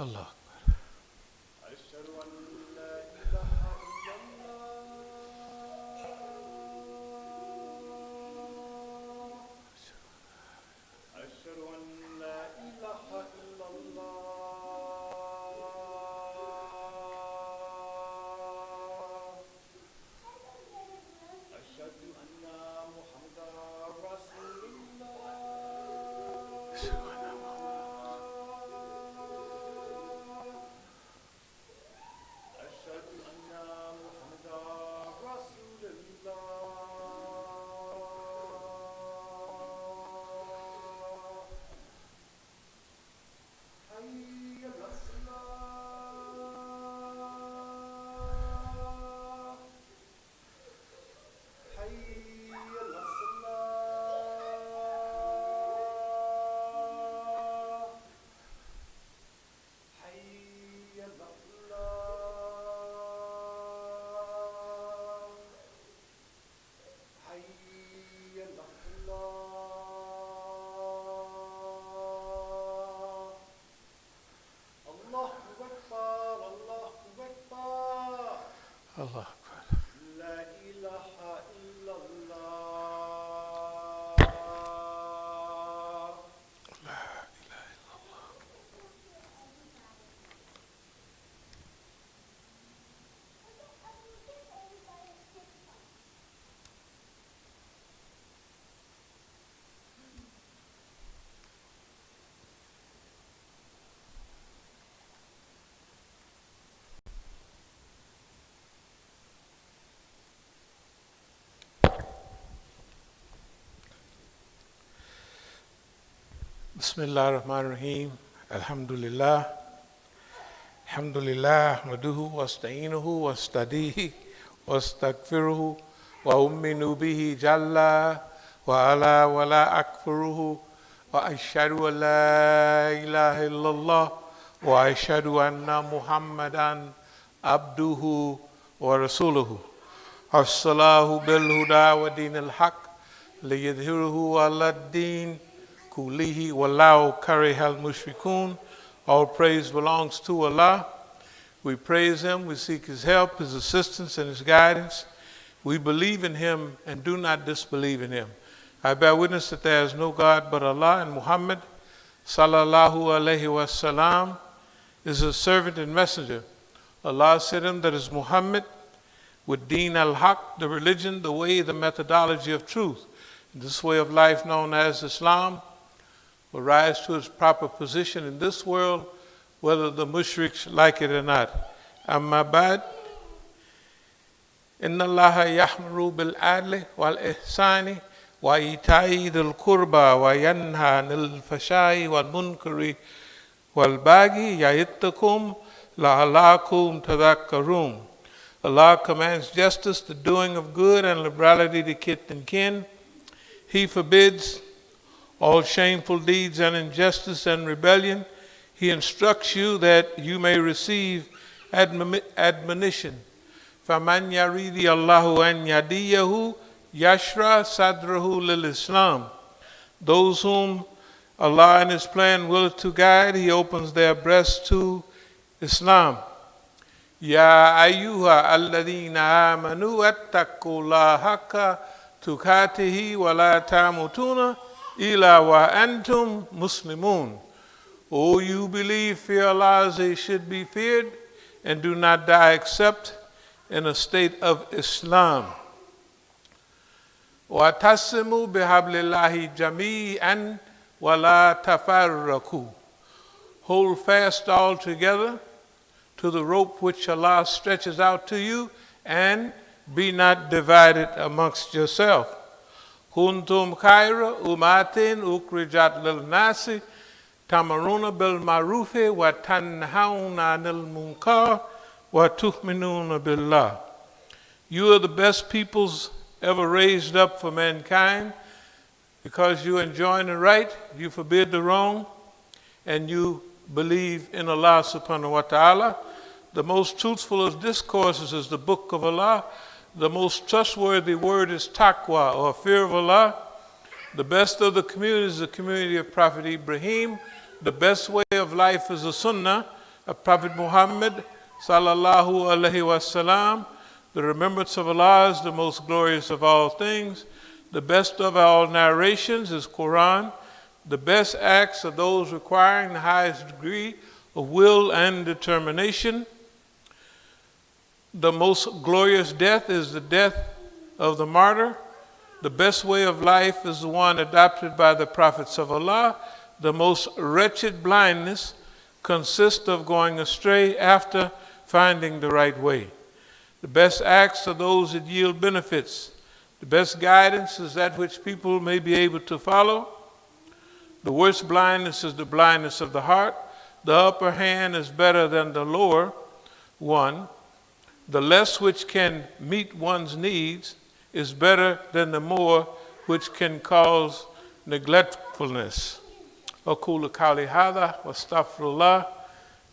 Allah. أشهد أن لا إله إلا الله أشهد أن لا إله إلا الله أشهد أن محمدا رسول الله أشهد أن محمدا رسول الله حي على الصلاة حي على الصلاة حي على الفلاح حي على الفلاح الله أكبر الله أكبر Allah. لا إله إلا الله Bismillah ar-Rahman ar-Rahim. Alhamdulillah. Alhamdulillah. Ahmaduhu wa asta'inuhu wa astadihi wa astaghfiruhu wa umminu bihi jalla wa ala wa la akfuruhu wa ashhadu an la ilaha illallah wa ashhadu anna Muhammadan abduhu wa rasuluhu. Arsalahu bil huda wa din al-haq liyadhhiruhu ala ad-din kulihi wallahu karihal mushrikun. All praise belongs to Allah. We praise Him, we seek His help, His assistance, and His guidance. We believe in Him and do not disbelieve in Him. I bear witness that there is no God but Allah, and Muhammad sallallahu alaihi wasallam is His servant and messenger. Allah sent him, that is Muhammad, with Deen al-Haq, the religion, the way, the methodology of truth. This way of life known as Islam will rise to its proper position in this world, whether the mushriks like it or not. Amma ba'd, inna Allaha yahmuru bil adli wal ihsani wa ita'i dhil qurba wa yanha anil fashai wal munkari wal baghi ya'ittakum la'alakum tadhakkarun. Allah commands justice, the doing of good, and liberality to kith and kin. He forbids all shameful deeds and injustice and rebellion. He instructs you that you may receive admonition. فَمَنْ يَرِيدِ اللَّهُ أَنْ يَهْدِيَهُ يَشْرَحْ صَدْرَهُ لِلْإِسْلَامِ. Those whom Allah and His plan willeth to guide, He opens their breasts to Islam. يَا أَيُّهَا الَّذِينَ آمَنُوا اتَّقُوا اللَّهَ حَقَّ تُقَاتِهِ وَلَا تَمُوتُنَّ إِلَّا وَأَنْتُمْ مُسْلِمُونَ. O you believe, fear Allah as they should be feared, and do not die except in a state of Islam. وَاتَّصِمُوا بِحَبْلِ اللَّهِ جَمِيعًا وَلَا تَفَرَّقُوا. Hold fast all together to the rope which Allah stretches out to you, and be not divided amongst yourself. Kuntum khayra umatin ukrijat lil nasi tamaruna bil ma'rufi wa tanhauna 'anil munkar wa tu'minuna billah. You are the best peoples ever raised up for mankind, because you enjoin the right, you forbid the wrong, and you believe in Allah subhanahu wa ta'ala. The most truthful of discourses is the book of Allah. The most trustworthy word is taqwa, or fear of Allah. The best of the community is the community of Prophet Ibrahim. The best way of life is the sunnah. of Prophet Muhammad sallallahu alaihi wasallam. The remembrance of Allah is the most glorious of all things. The best of all narrations is Quran. The best acts are those requiring the highest degree of will and determination. The most glorious death is the death of the martyr. The best way of life is the one adopted by the prophets of Allah. The most wretched blindness consists of going astray after finding the right way. The best acts are those that yield benefits. The best guidance is that which people may be able to follow. The worst blindness is the blindness of the heart. The upper hand is better than the lower one. The less which can meet one's needs is better than the more which can cause neglectfulness. أقول قولي هذا واستغفر الله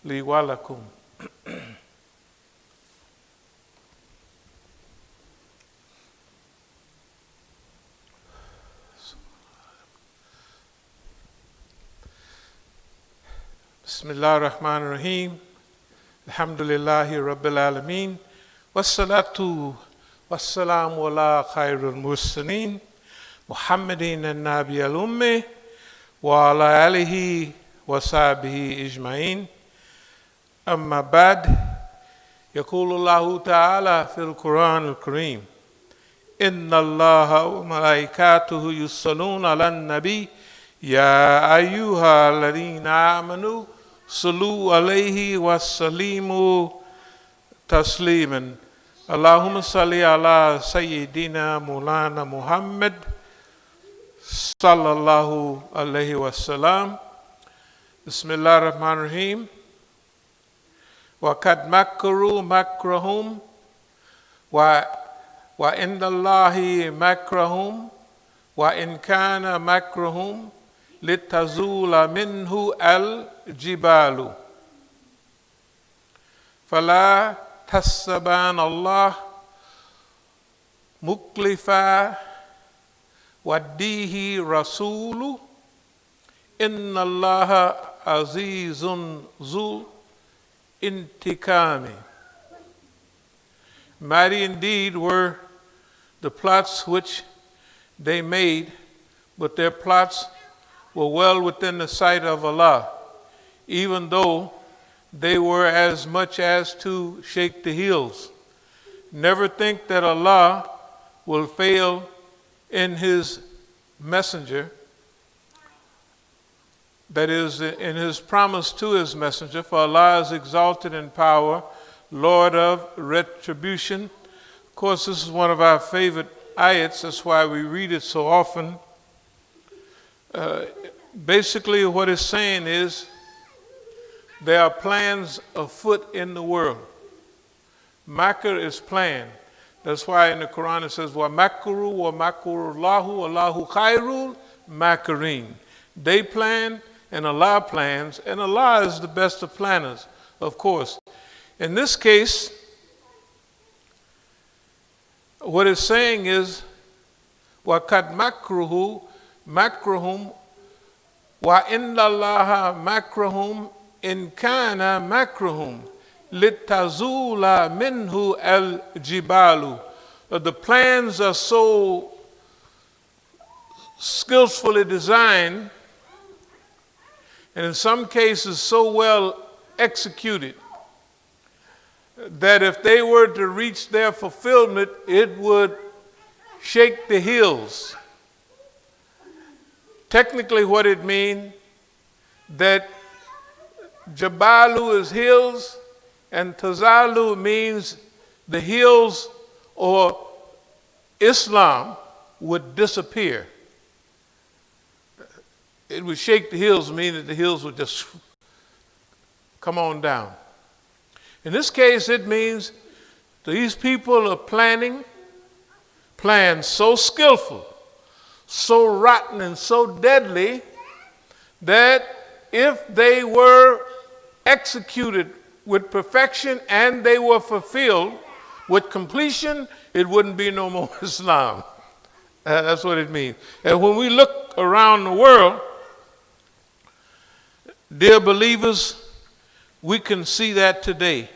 لي ولكم. بسم الله الرحمن الرحيم. الحمد لله رب العالمين والصلاة والسلام على خير المرسلين محمد النبي الأمي وعلى آله وصحبه أجمعين. أما بعد، يقول الله تعالى في القرآن الكريم: إن الله وملائكته يصلون على النبي يا أيها الذين آمنوا صلوا عليه وسلموا تسليما. اللهم صل على سيدنا مولانا محمد صلى الله عليه وسلم. بسم الله الرحمن الرحيم. وقد مكروا مكرهم وعند الله مكرهم وإن كان مكرهم لتزول منه الجبال فلا تحسبن الله مخلف وعده رسوله إن الله عزيز ذو انتقام. Mighty indeed were the plots which they made, but their plots were well within the sight of Allah, even though they were as much as to shake the heels. Never think that Allah will fail in His messenger, that is, in His promise to His messenger, for Allah is exalted in power, Lord of retribution. Of course, this is one of our favorite ayats, that's why we read it so often. Basically, what it's saying is there are plans afoot in the world. Makr is plan. That's why in the Quran it says, وَمَكْرُوا وَمَكْرُ اللَّهُ وَاللَّهُ خَيْرُ الْمَاكِرِينَ. They plan and Allah plans, and Allah is the best of planners, of course. In this case, what it's saying is, وَقَدْ مَكْرُهُ مَكْرُهُمْ وَإِنَّ اللَّهَ مَكْرُهُمْ إِنْ كَانَ مَكْرُهُمْ لِتَزُولَ مِنْهُ الْجِبَالُ. The plans are so skillfully designed, and in some cases so well executed, that if they were to reach their fulfillment, it would shake the hills. Technically what it means, that Jabalu is hills, and Tazalu means the hills or Islam would disappear. It would shake the hills, meaning that the hills would just come on down. In this case, it means these people are planning plans so skillful, so rotten, and so deadly that if they were executed with perfection and they were fulfilled with completion, it wouldn't be no more Islam. That's what it means. And when we look around the world, dear believers, we can see that today.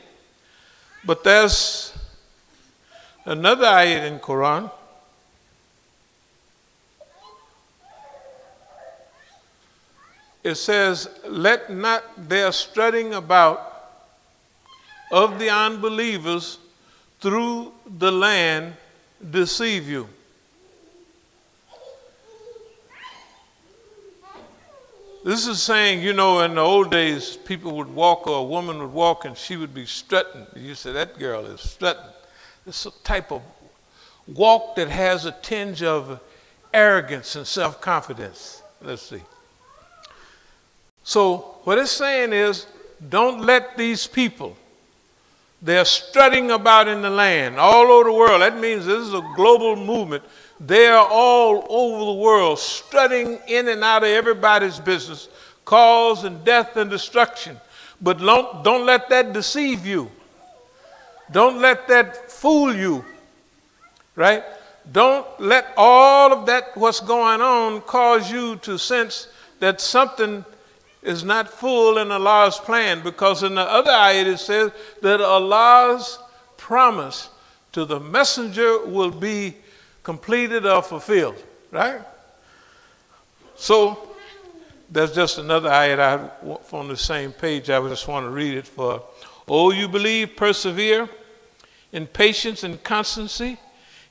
But there's another ayat in Quran. It says, let not their strutting about of the unbelievers through the land deceive you. This is saying, in the old days, people would walk, or a woman would walk, and she would be strutting. You say, that girl is strutting. It's a type of walk that has a tinge of arrogance and self-confidence. Let's see. So what it's saying is, don't let these people, they're strutting about in the land, all over the world. That means this is a global movement. They are all over the world, strutting in and out of everybody's business, cause and death and destruction. But don't let that deceive you. Don't let that fool you, right? Don't let all of that, what's going on, cause you to sense that something is not full in Allah's plan, because in the other ayat it says that Allah's promise to the messenger will be completed or fulfilled, right? So there's just another ayat on the same page. I just want to read it for. Oh, you believe, persevere in patience and constancy,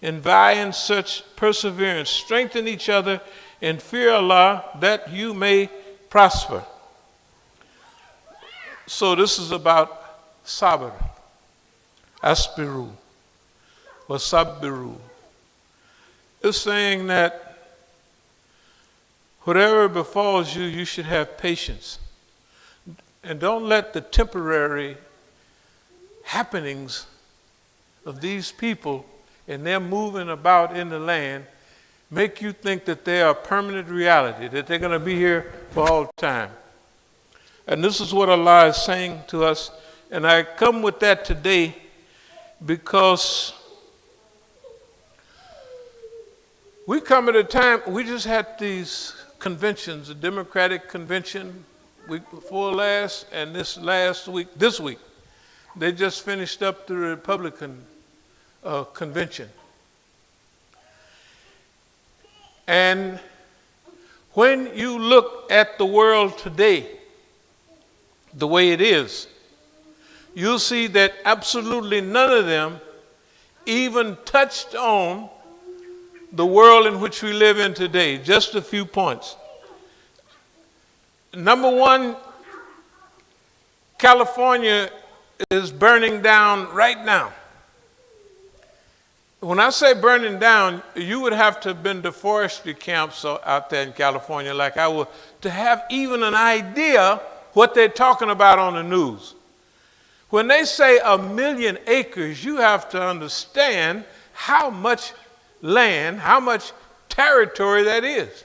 and vie in such perseverance. Strengthen each other and fear Allah, that you may prosper. So this is about sabr, asbiru, or sabbiru. It's saying that whatever befalls you, you should have patience. And don't let the temporary happenings of these people and them moving about in the land make you think that they are a permanent reality, that they're going to be here for all time. And this is what Allah is saying to us. And I come with that today because we come at a time, we just had these conventions, the Democratic convention week before last, and this week, they just finished up the Republican convention. And when you look at the world today, the way it is, you'll see that absolutely none of them even touched on the world in which we live in today. Just a few points. Number one, California is burning down right now. When I say burning down, you would have to have been to forestry camps out there in California like I would to have even an idea what they're talking about on the news. When they say 1 million acres, you have to understand how much land, how much territory that is.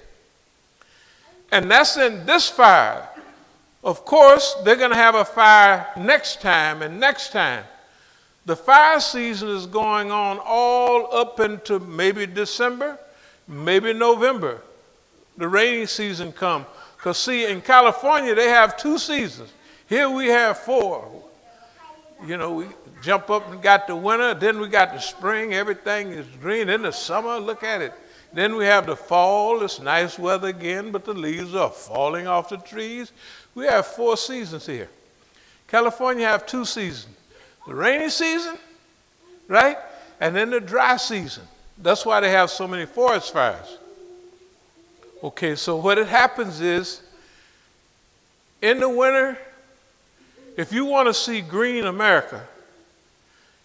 And that's in this fire. Of course, they're going to have a fire next time and next time. The fire season is going on all up into maybe December, maybe November. The rainy season comes. Because see, in California, they have 2 seasons. Here we have 4. We jump up and got the winter, then we got the spring, everything is green. Then the summer, look at it. Then we have the fall, it's nice weather again, but the leaves are falling off the trees. We have 4 seasons here. California have 2 seasons. The rainy season, right? And then the dry season. That's why they have so many forest fires. Okay, so what happens is, in the winter, if you want to see green America,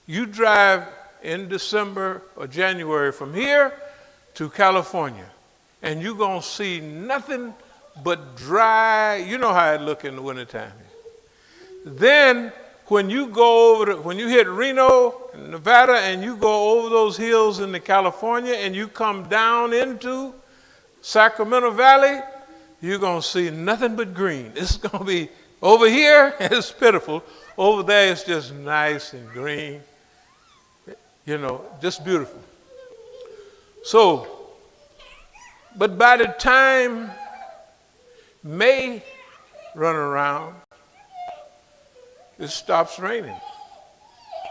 you drive in December or January from here to California, and you're going to see nothing but dry, you know how it look in the wintertime. Then, when you go when you hit Reno, Nevada, and you go over those hills into California, and you come down into Sacramento Valley, you're going to see nothing but green. It's going to be, over here, it's pitiful. Over there, it's just nice and green. Just beautiful. So, but by the time May run around, it stops raining.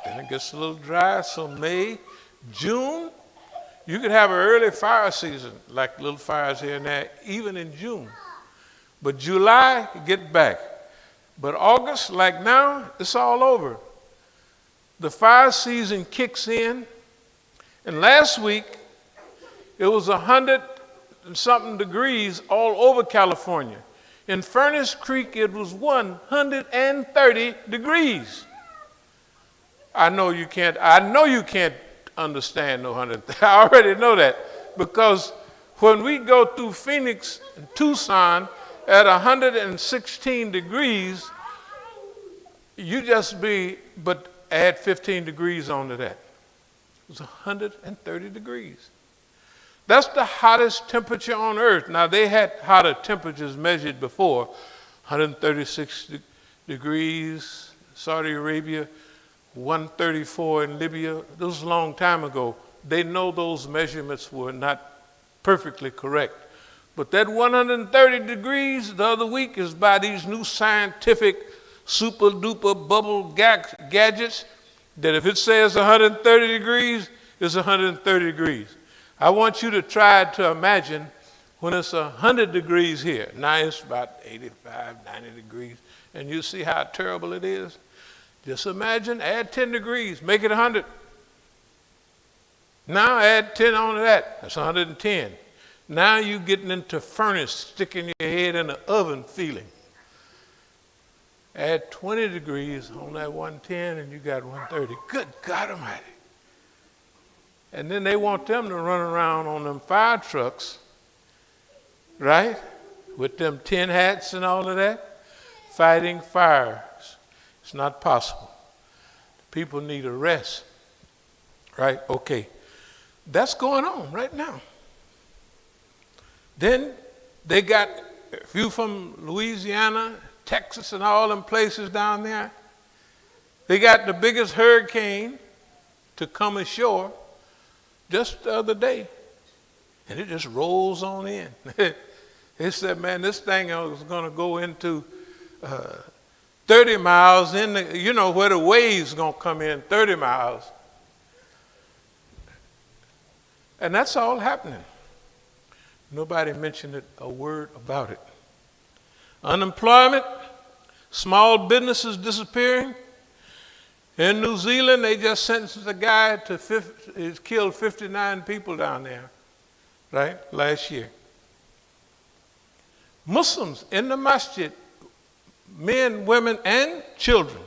Then it gets a little dry. So May, June, you could have an early fire season, like little fires here and there, even in June. But July, you get back. But August, like now, it's all over. The fire season kicks in. And last week, it was 100 and something degrees all over California. In Furnace Creek, it was 130 degrees. I know you can't understand no 100. I already know that, because when we go through Phoenix and Tucson at 116 degrees, but add 15 degrees onto that. It was 130 degrees. That's the hottest temperature on earth. Now, they had hotter temperatures measured before, 136 degrees, Saudi Arabia, 134 in Libya. This was a long time ago. They know those measurements were not perfectly correct. But that 130 degrees the other week is by these new scientific super duper bubble gadgets that if it says 130 degrees, it's 130 degrees. I want you to try to imagine when it's 100 degrees here. Now it's about 85, 90 degrees, and you see how terrible it is. Just imagine, add 10 degrees, make it 100. Now add 10 on to that, that's 110. Now you're getting into furnace, sticking your head in the oven feeling. Add 20 degrees on that 110 and you got 130. Good God Almighty. And then they want them to run around on them fire trucks, right? With them tin hats and all of that, fighting fires. It's not possible. People need a rest, right? Okay. That's going on right now. Then they got a few from Louisiana, Texas, and all them places down there. They got the biggest hurricane to come ashore just the other day, and it just rolls on in. They said, man, this thing is going to go into 30 miles in, where the waves going to come in, 30 miles. And that's all happening. Nobody mentioned a word about it. Unemployment, small businesses disappearing. In New Zealand, they just sentenced a guy he's killed 59 people down there, right, last year. Muslims in the masjid, men, women, and children.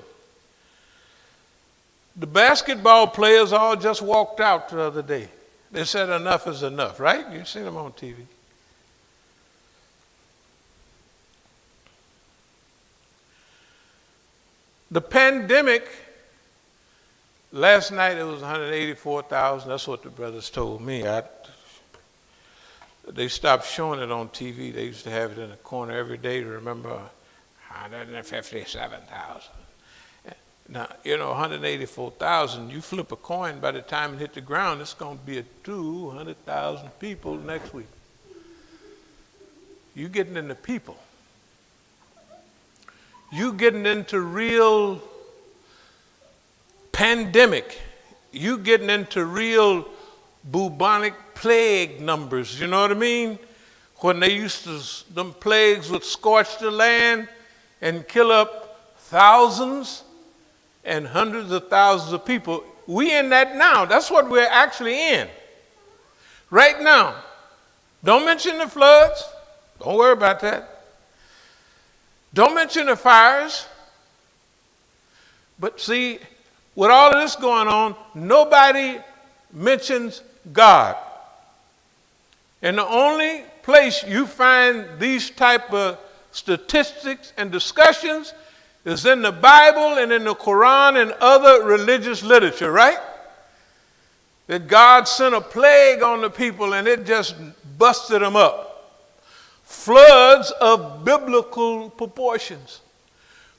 The basketball players all just walked out the other day. They said enough is enough, right? You've seen them on TV. The pandemic, last night it was 184,000. That's what the brothers told me. They stopped showing it on TV. They used to have it in the corner every day to remember 157,000. Now, 184,000, you flip a coin, by the time it hit the ground, it's going to be 200,000 people next week. You getting into people. You getting into real pandemic. You getting into real bubonic plague numbers, you know what I mean? When them plagues would scorch the land and kill up thousands and hundreds of thousands of people. We in that now. That's what we're actually in. Right now. Don't mention the floods. Don't worry about that. Don't mention the fires. But see, with all of this going on, nobody mentions God. And the only place you find these type of statistics and discussions is in the Bible and in the Quran and other religious literature, right? That God sent a plague on the people and it just busted them up. Floods of biblical proportions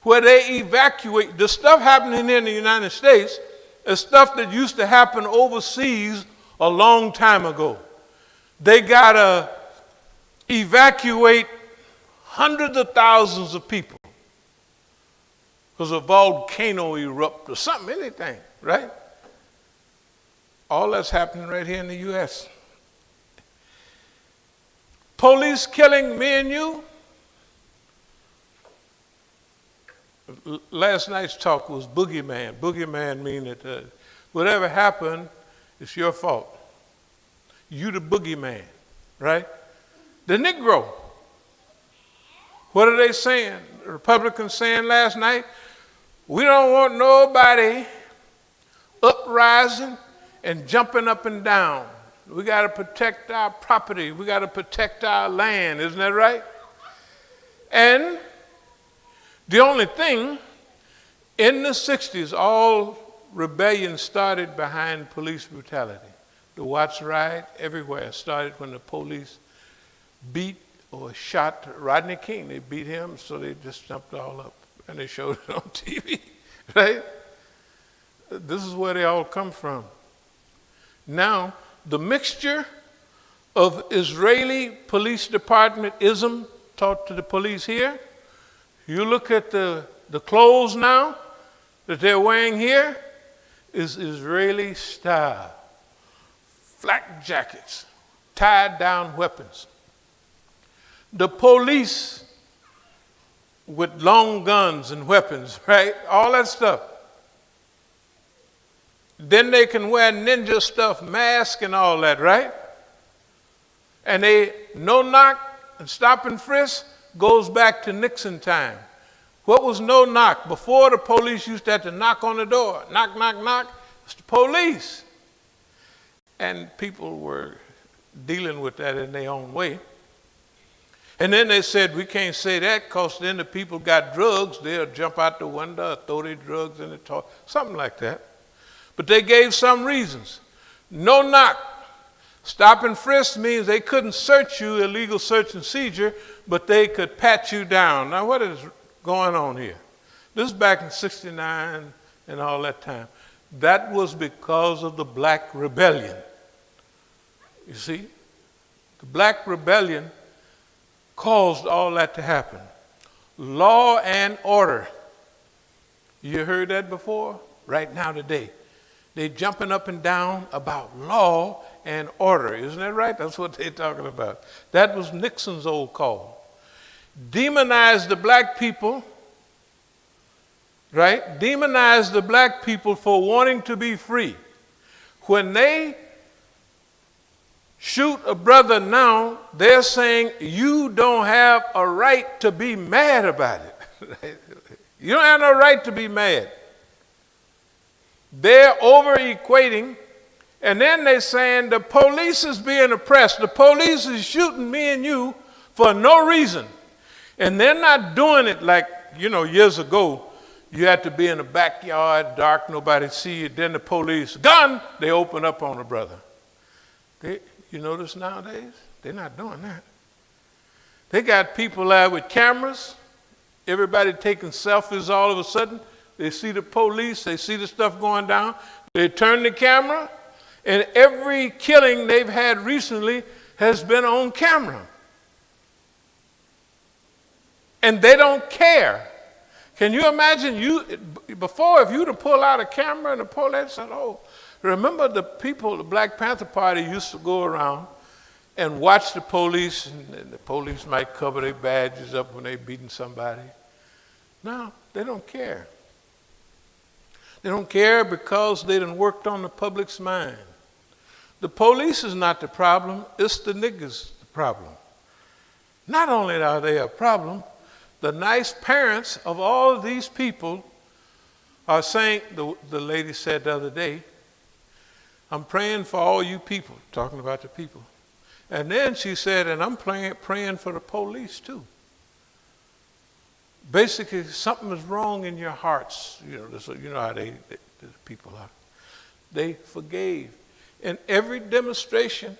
where they evacuate. The stuff happening here in the United States is stuff that used to happen overseas a long time ago. They got to evacuate hundreds of thousands of people. because a volcano erupted or something, anything, right? All that's happening right here in the U.S. Police killing me and you. Last night's talk was boogeyman. Boogeyman means that whatever happened, it's your fault. You the boogeyman, right? The Negro. What are they saying? The Republicans saying last night, we don't want nobody uprising and jumping up and down. We got to protect our property. We got to protect our land. Isn't that right? And the only thing, in the 60s, all rebellion started behind police brutality. The Watts riot everywhere started when the police beat or shot Rodney King. They beat him, so they just jumped all up. And they showed it on TV, right? This is where they all come from. Now, the mixture of Israeli police department-ism taught to the police here, you look at the clothes now that they're wearing here, is Israeli style. Flak jackets, tied down weapons. The police with long guns and weapons, right? All that stuff. Then they can wear ninja stuff, mask and all that, right? And they no knock and stop and frisk goes back to Nixon time. What was no knock? Before, the police used to have to knock on the door. Knock, knock, knock. It's the police. And people were dealing with that in their own way. And then they said, we can't say that because then the people got drugs. They'll jump out the window or throw their drugs in the toilet, something like that. But they gave some reasons. No knock. Stop and frisk means they couldn't search you, illegal search and seizure, but they could pat you down. Now, what is going on here? This is back in '69 and all that time. That was because of the Black Rebellion. You see, the Black Rebellion caused all that to happen. Law and order. You heard that before? Right now today. They're jumping up and down about law and order. Isn't that right? That's what they're talking about. That was Nixon's old call. Demonize the black people, right? Demonize the black people for wanting to be free. When they shoot a brother now, they're saying you don't have a right to be mad about it. You don't have no right to be mad. They're over-equating, and then they're saying the police is being oppressed. The police is shooting me and you for no reason. And they're not doing it like, years ago, you had to be in the backyard, dark, nobody see you. Then the police, gun, they open up on the brother. You notice nowadays, they're not doing that. They got people out with cameras, everybody taking selfies all of a sudden. They see the police, they see the stuff going down, they turn the camera, and every killing they've had recently has been on camera. And they don't care. Can you imagine before, if you'd have pulled out a camera and the police said, remember the people, the Black Panther Party used to go around and watch the police, and the police might cover their badges up when they're beating somebody. No, they don't care. They don't care because they done worked on the public's mind. The police is not the problem, it's the niggas the problem. Not only are they a problem, the nice parents of all of these people are saying, the lady said the other day, I'm praying for all you people, talking about the people. And then she said, and I'm praying for the police too. Basically, something is wrong in your hearts. You know how the people are. They forgave. In every demonstration,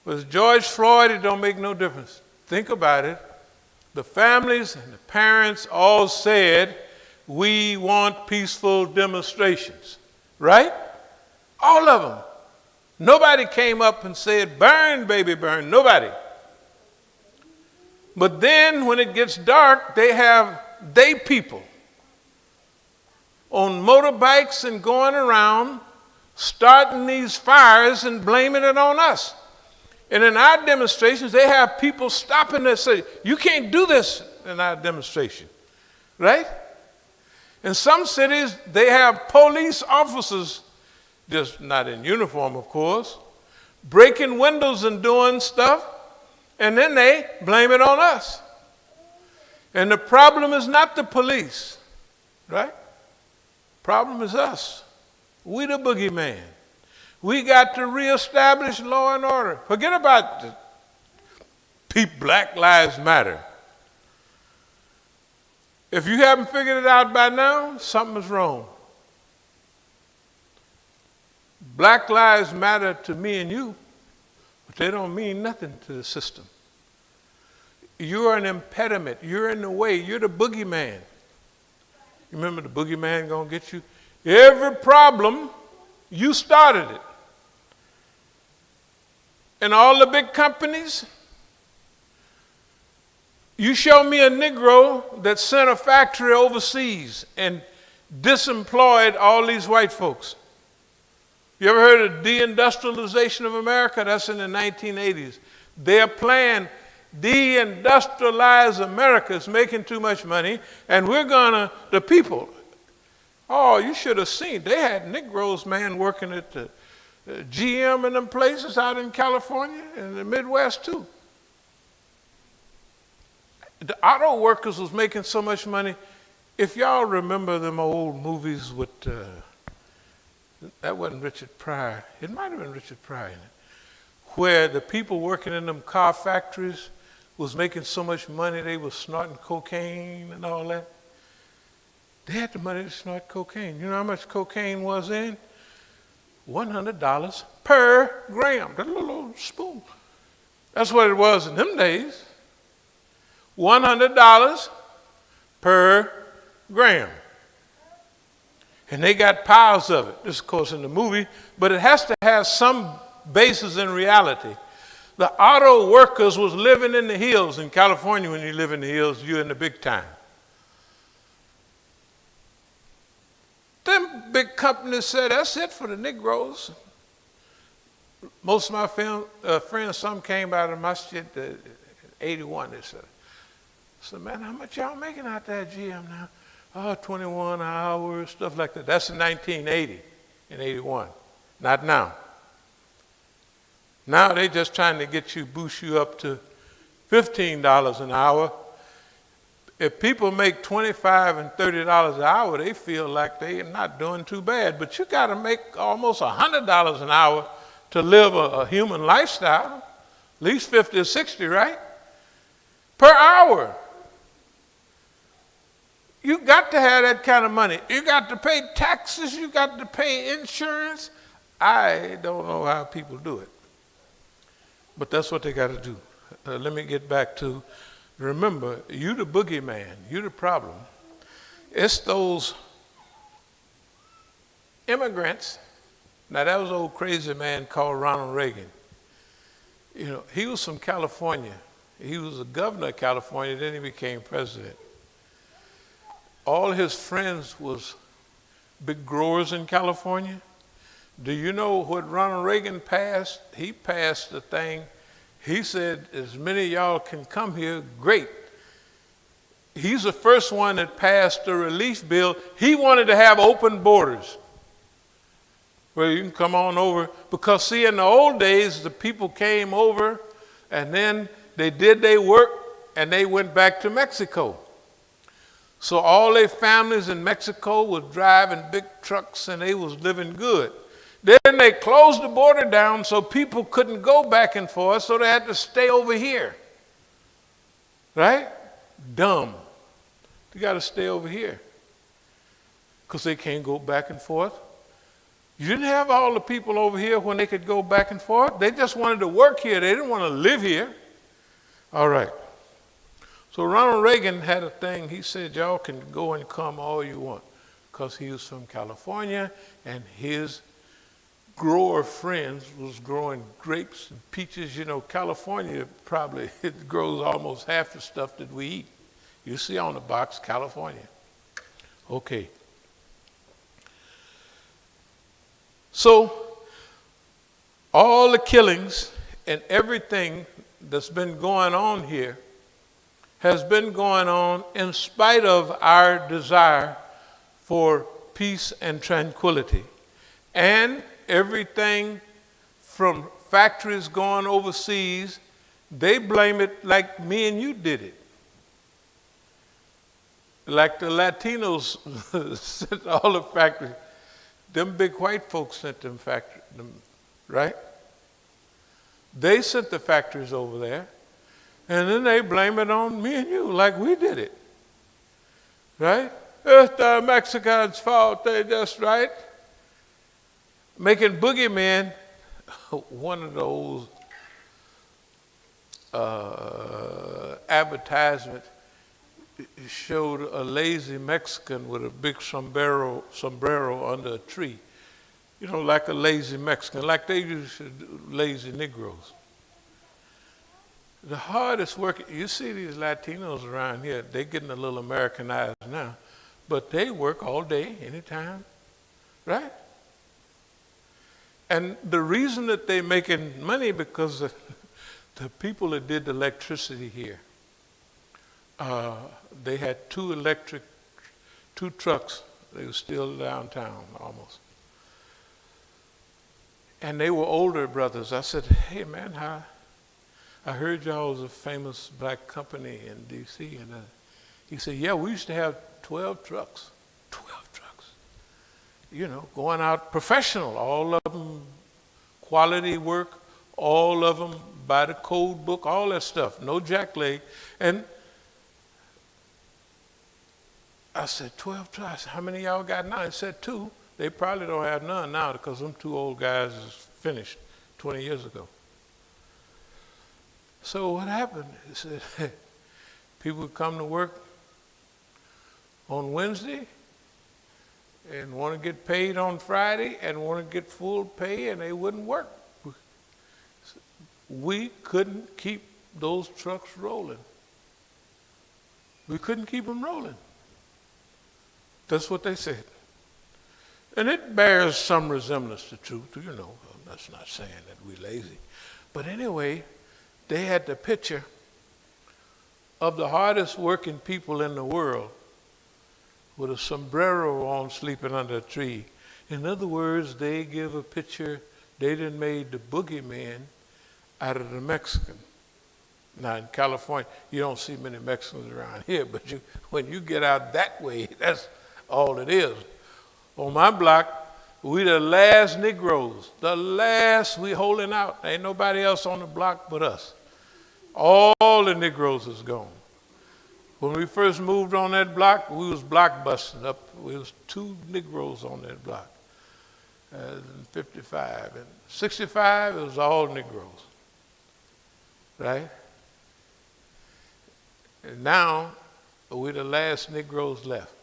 with George Floyd, it don't make no difference. Think about it. The families and the parents all said, we want peaceful demonstrations, right? All of them. Nobody came up and said, burn, baby, burn. Nobody. But then when it gets dark, they have they people on motorbikes and going around starting these fires and blaming it on us. And in our demonstrations, they have people stopping and say, you can't do this in our demonstration, right? In some cities, they have police officers, just not in uniform, of course, breaking windows and doing stuff, and then they blame it on us. And the problem is not the police, right? Problem is us. We the boogeyman. We got to reestablish law and order. Forget about the Black Lives Matter. If you haven't figured it out by now, something is wrong. Black lives matter to me and you, but they don't mean nothing to the system. You're an impediment. You're in the way. You're the boogeyman. You remember the boogeyman gonna get you? Every problem, you started it. And all the big companies, you show me a Negro that sent a factory overseas and disemployed all these white folks. You ever heard of deindustrialization of America? That's in the 1980s. Their plan, deindustrialize America, is making too much money, and we're gonna, the people, oh, you should have seen, they had Negroes, man, working at the GM and them places out in California and the Midwest too. The auto workers was making so much money. If y'all remember them old movies with, that wasn't Richard Pryor. It might have been Richard Pryor in it, where the people working in them car factories was making so much money they was snorting cocaine and all that. They had the money to snort cocaine. You know how much cocaine was in? $100 per gram. That little old spoon. That's what it was in them days. $100 per gram. And they got piles of it. This, of course, in the movie, but it has to have some basis in reality. The auto workers was living in the hills. In California, when you live in the hills, you're in the big time. Them big companies said, that's it for the Negroes. Most of my friends, some came out of my shit in 81, they said. I said, man, how much y'all making out there at GM now? Oh, 21 hours, stuff like that. That's in 1980 and 81, not now. Now they just trying to get you, boost you up to $15 an hour. If people make $25 and $30 an hour, they feel like they are not doing too bad. But you got to make almost $100 an hour to live a human lifestyle, at least 50 or 60, right? Per hour. You got to have that kind of money. You got to pay taxes. You got to pay insurance. I don't know how people do it. But that's what they got to do. Let me get back to, remember, you the boogeyman. You the problem. It's those immigrants. Now, that was an old crazy man called Ronald Reagan. You know, he was from California. He was the governor of California, then he became president. All his friends was big growers in California. Do you know what Ronald Reagan passed? He passed the thing. He said, as many of y'all can come here, great. He's the first one that passed the relief bill. He wanted to have open borders where you can come on over. Because, see, in the old days, the people came over and then they did their work and they went back to Mexico. So all their families in Mexico was driving big trucks and they was living good. Then they closed the border down so people couldn't go back and forth, so they had to stay over here. Right? Dumb. You got to stay over here because they can't go back and forth. You didn't have all the people over here when they could go back and forth. They just wanted to work here. They didn't want to live here. All right. So Ronald Reagan had a thing. He said, y'all can go and come all you want, because he was from California and his grower friends was growing grapes and peaches. You know, California probably it grows almost half the stuff that we eat You see on the box, California. Okay. So, all the killings and everything that's been going on here has been going on in spite of our desire for peace and tranquility. And everything from factories going overseas, they blame it like me and you did it. Like the Latinos sent all the factories. Them big white folks sent them factories, right? They sent the factories over there. And then they blame it on me and you like we did it. Right? It's the Mexicans' fault. They just, right? Making boogeymen, one of those advertisements showed a lazy Mexican with a big sombrero under a tree. You know, like a lazy Mexican, like they used to do lazy Negroes. The hardest work, you see these Latinos around here, they're getting a little Americanized now, but they work all day, anytime, right? And the reason that they're making money because the people that did the electricity here, they had two trucks. They were still downtown almost. And they were older brothers. I said, hey man, I heard y'all was a famous black company in D.C. And he said, yeah, we used to have 12 trucks. 12 trucks. You know, going out professional, all of them quality work, all of them by the code book, all that stuff, no jackleg. And I said, 12 trucks. How many of y'all got now? He said 2. They probably don't have none now because them 2 old guys is finished 20 years ago. So what happened? He said, people would come to work on Wednesday and want to get paid on Friday and want to get full pay, and they wouldn't work. We couldn't keep those trucks rolling. We couldn't keep them rolling. That's what they said. And it bears some resemblance to truth, you know. That's not saying that we're lazy. But anyway, they had the picture of the hardest working people in the world with a sombrero on sleeping under a tree. In other words, they give a picture, they done made the boogeyman out of the Mexican. Now in California, you don't see many Mexicans around here, but when you get out that way, that's all it is. On my block, we the last Negroes, the last we holding out. Ain't nobody else on the block but us. All the Negroes is gone. When we first moved on that block, we was blockbusting up. We was 2 Negroes on that block. 55 and 65, it was all Negroes, right? And now we're the last Negroes left.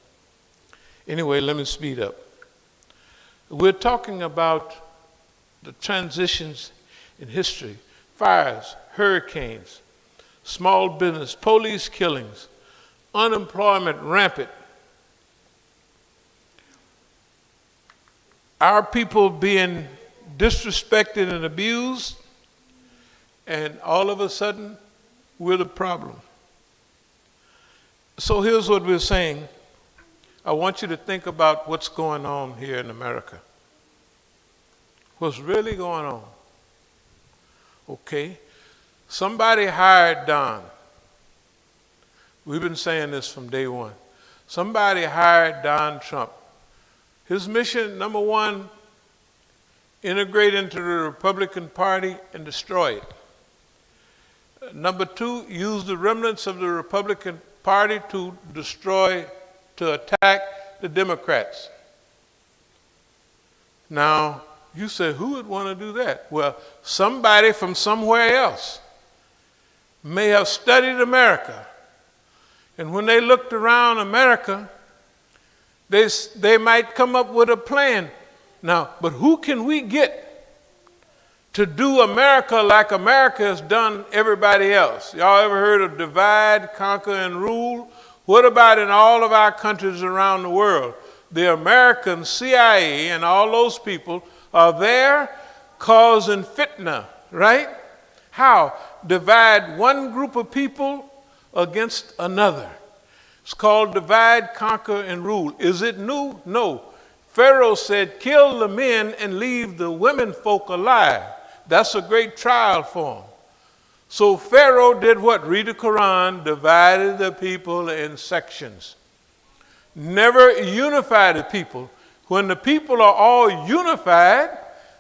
Anyway, let me speed up. We're talking about the transitions in history, fires, hurricanes, small business, police killings, unemployment rampant, our people being disrespected and abused, and all of a sudden, we're the problem. So here's what we're saying. I want you to think about what's going on here in America. What's really going on? Okay. Somebody hired Don. We've been saying this from day one. Somebody hired Don Trump. His mission, number 1, integrate into the Republican Party and destroy it. Number 2, use the remnants of the Republican Party to attack the Democrats. Now, you say, who would want to do that? Well, somebody from somewhere else may have studied America. And when they looked around America, they might come up with a plan. Now, but who can we get to do America like America has done everybody else? Y'all ever heard of divide, conquer, and rule? What about in all of our countries around the world? The American CIA and all those people are there causing fitna, right? How? Divide one group of people against another. It's called divide, conquer, and rule. Is it new? No. Pharaoh said, kill the men and leave the women folk alive. That's a great trial for him. So Pharaoh did what? Read the Quran, divided the people in sections. Never unified the people. When the people are all unified,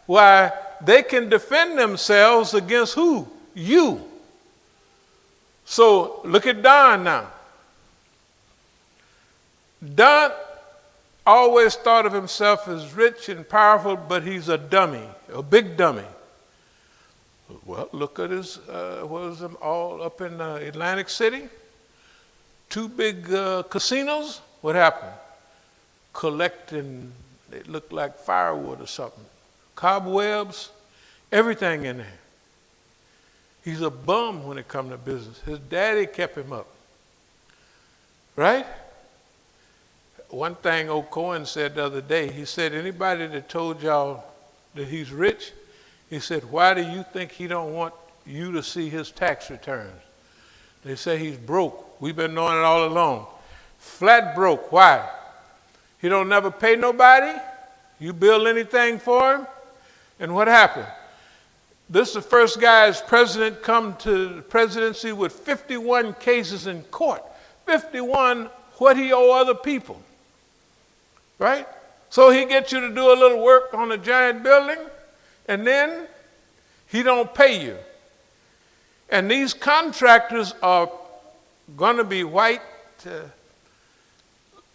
why, they can defend themselves against who? You. So look at Don now. Don always thought of himself as rich and powerful, but he's a dummy, a big dummy. Well, look at his, was them all up in Atlantic City? 2 big casinos. What happened? Collecting, it looked like firewood or something. Cobwebs, everything in there. He's a bum when it comes to business. His daddy kept him up. Right? One thing old Cohen said the other day, he said, anybody that told y'all that he's rich, he said, why do you think he don't want you to see his tax returns? They say he's broke. We've been knowing it all along. Flat broke. Why? He don't never pay nobody. You build anything for him. And what happened? This is the first guy as president come to the presidency with 51 cases in court. 51 what he owe other people. Right? So he gets you to do a little work on a giant building, and then he don't pay you. And these contractors are going to be white,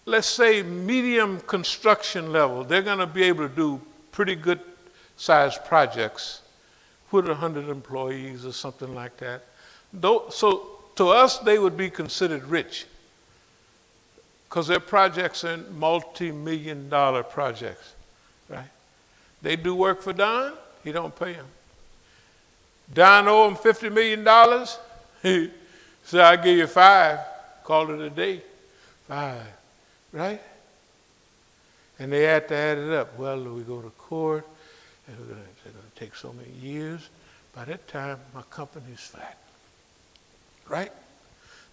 let's say medium construction level. They're going to be able to do pretty good sized projects with 100 employees or something like that. So to us, they would be considered rich because their projects are multi-million-dollar projects, right? They do work for Don, he don't pay him. Don owe him $50 million. He said, I'll give you 5. Call it a day. 5, right? And they had to add it up. Well, we go to court, and it's going to take so many years. By that time, my company's flat, right?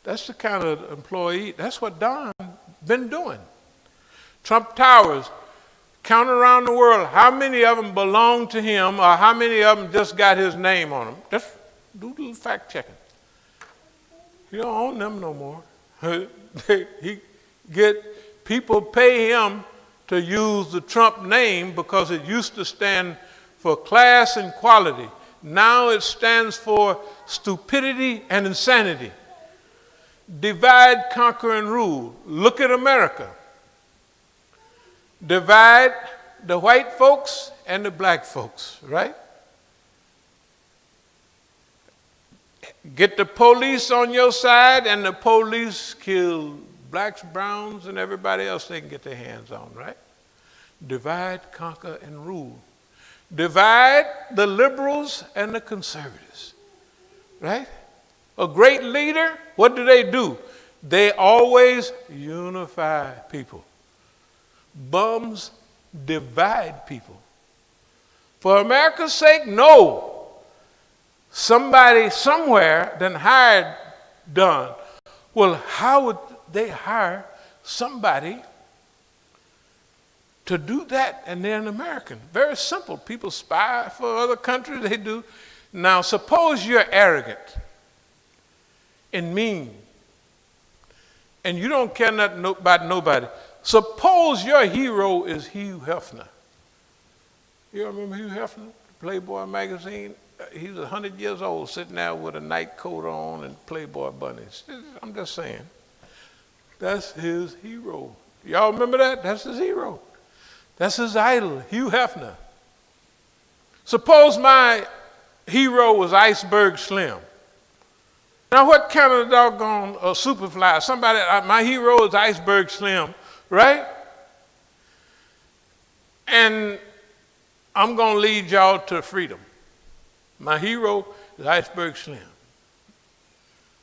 That's the kind of employee, that's what Don been doing. Trump Towers, count around the world, how many of them belong to him or how many of them just got his name on them? Just do a little fact checking. He don't own them no more. People pay him to use the Trump name because it used to stand for class and quality. Now it stands for stupidity and insanity. Divide, conquer, and rule. Look at America. Divide the white folks and the black folks, right? Get the police on your side and the police kill blacks, browns, and everybody else they can get their hands on, right? Divide, conquer, and rule. Divide the liberals and the conservatives, right? A great leader, what do? They always unify people. Bums divide people. For America's sake, no. Somebody somewhere then hired Don. Well, how would they hire somebody to do that and they're an American? Very simple. People spy for other countries, they do. Now, suppose you're arrogant and mean, and you don't care nothing about nobody. Suppose your hero is Hugh Hefner. You remember Hugh Hefner, Playboy magazine? He was 100 years old, sitting there with a night coat on and Playboy bunnies. I'm just saying. That's his hero. Y'all remember that? That's his hero. That's his idol, Hugh Hefner. Suppose my hero was Iceberg Slim. Now, what kind of doggone superfly? Somebody, my hero is Iceberg Slim, right? And I'm going to lead y'all to freedom. My hero is Iceberg Slim.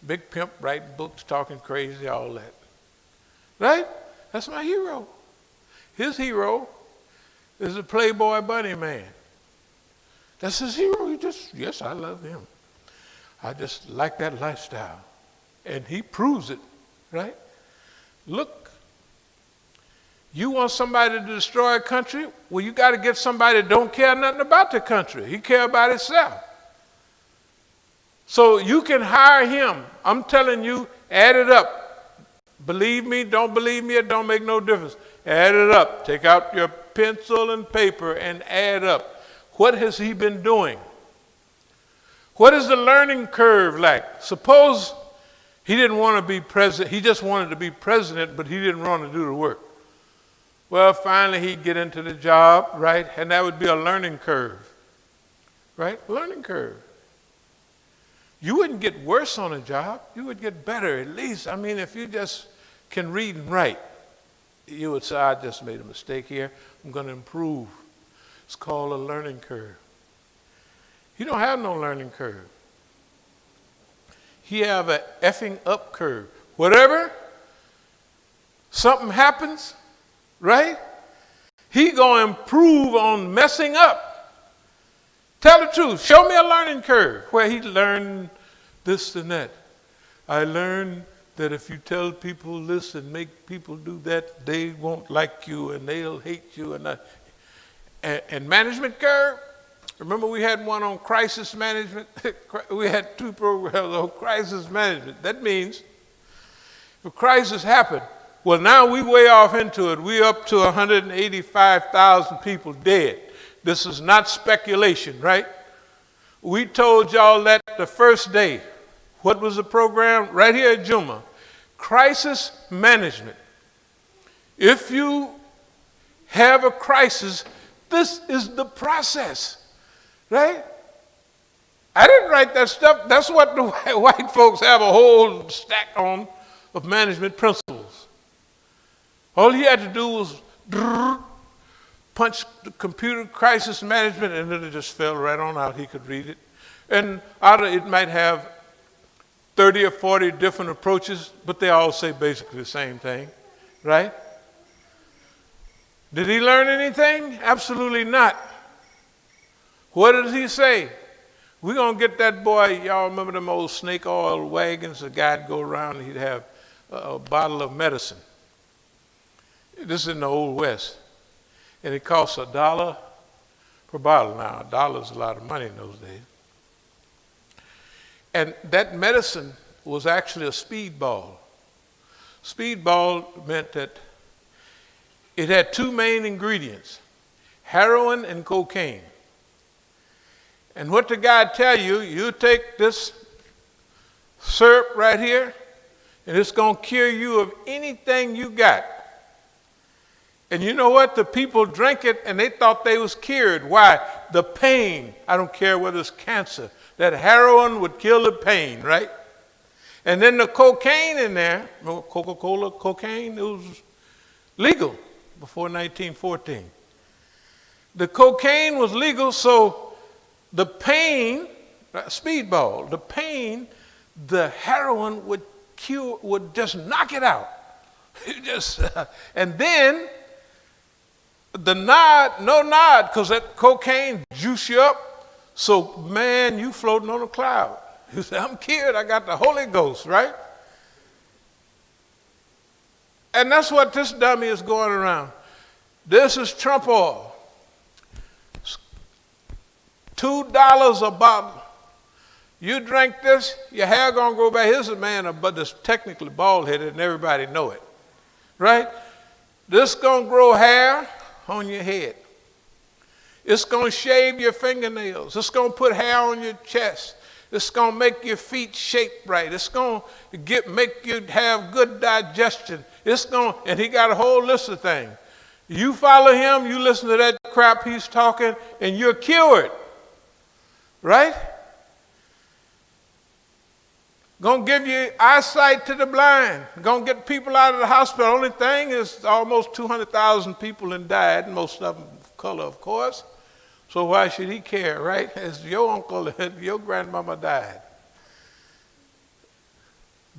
Big pimp, writing books, talking crazy, all that. right? That's my hero. His hero is the Playboy Bunny Man. That's his hero. Yes, I love him. I just like that lifestyle. And he proves it, right? Look, you want somebody to destroy a country? Well, you got to get somebody that don't care nothing about the country. He care about himself. So you can hire him. I'm telling you, add it up. Believe me, don't believe me, it don't make no difference. Add it up. Take out your pencil and paper and add up. What has he been doing? What is the learning curve like? Suppose he didn't want to be president. He just wanted to be president, but he didn't want to do the work. Well, finally he'd get into the job, right? And that would be a learning curve, right? Learning curve. You wouldn't get worse on a job. You would get better at least. I mean, if you just can read and write, you would say, I just made a mistake here. I'm going to improve. It's called a learning curve. You don't have no learning curve. You have an effing up curve. Whatever, something happens, right? He going to improve on messing up. Tell the truth. Show me a learning curve where he learned this and that. I learned that if you tell people this and make people do that, they won't like you and they'll hate you. And management curve, remember we had one on crisis management? We had 2 programs on crisis management. That means if a crisis happened, well, now we way off into it. We up to 185,000 people dead. This is not speculation, right? We told y'all that the first day. What was the program? Right here at Jum'ah. Crisis management. If you have a crisis, this is the process, right? I didn't write that stuff. That's what the white folks have a whole stack on of management principles. All he had to do was punch the computer crisis management, and then it just fell right on out. He could read it. And out of it might have 30 or 40 different approaches, but they all say basically the same thing, right? Did he learn anything? Absolutely not. What did he say? We're going to get that boy, y'all remember them old snake oil wagons? The guy'd go around and he'd have a bottle of medicine. This is in the Old West. And it costs $1 per bottle now. $1 is a lot of money in those days. And that medicine was actually a speedball. Speedball meant that it had 2 main ingredients, heroin and cocaine. And what the guy tell you, you take this syrup right here, and it's going to cure you of anything you got. And you know what? The people drank it, and they thought they was cured. Why? The pain. I don't care whether it's cancer. That heroin would kill the pain, right? And then the cocaine in there, Coca-Cola, cocaine, it was legal before 1914. The cocaine was legal, so the pain, speedball, the pain, the heroin would cure, would just knock it out. And then the nod, no nod, because that cocaine juice you up. So, man, you floating on a cloud. You say, I'm cured, I got the Holy Ghost, right? And that's what this dummy is going around. This is Trump oil. $2 a bottle. You drink this, your hair gonna grow back. Here's a man, but that's technically bald-headed, and everybody know it, right? This gonna grow hair on your head. It's going to shave your fingernails. It's going to put hair on your chest. It's going to make your feet shaped right. It's going to make you have good digestion. And he got a whole list of things. You follow him, you listen to that crap he's talking, and you're cured. Right? Going to give you eyesight to the blind. Going to get people out of the hospital. Only thing is almost 200,000 people have died, most of them of color, of course. So why should he care, right? It's your uncle and your grandmama died.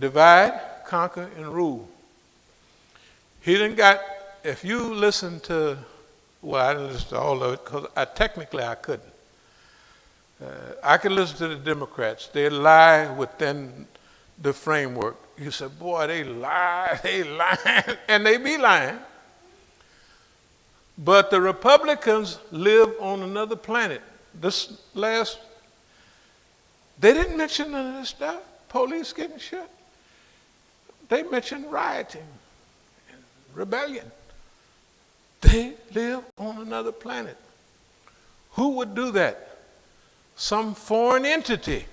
Divide, conquer, and rule. He done got, if you listen to, well, I didn't listen to all of it because technically I couldn't. I could listen to the Democrats. They lie within the framework. You said, boy, they lie, they lying, and they be lying. But the Republicans live on another planet. They didn't mention none of this stuff. Police getting shot. They mentioned rioting and rebellion. They live on another planet. Who would do that? Some foreign entity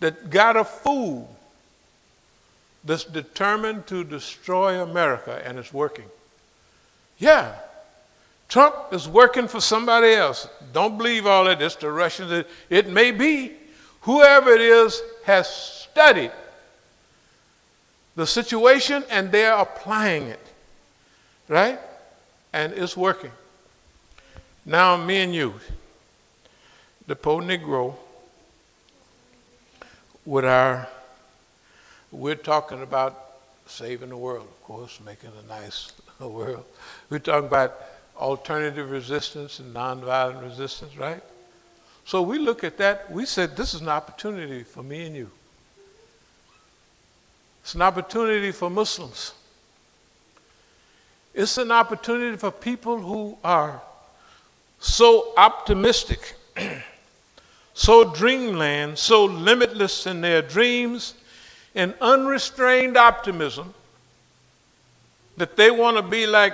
that got a fool that's determined to destroy America, and it's working. Yeah, Trump is working for somebody else. Don't believe all of this, the Russians. It may be. Whoever it is has studied the situation and they're applying it, right? And it's working. Now me and you, the poor Negro, we're talking about saving the world, of course, making a nice world. We're talking about alternative resistance and nonviolent resistance, right? So we look at that, we said, this is an opportunity for me and you. It's an opportunity for Muslims. It's an opportunity for people who are so optimistic, so dreamland, so limitless in their dreams, and unrestrained optimism that they want to be like,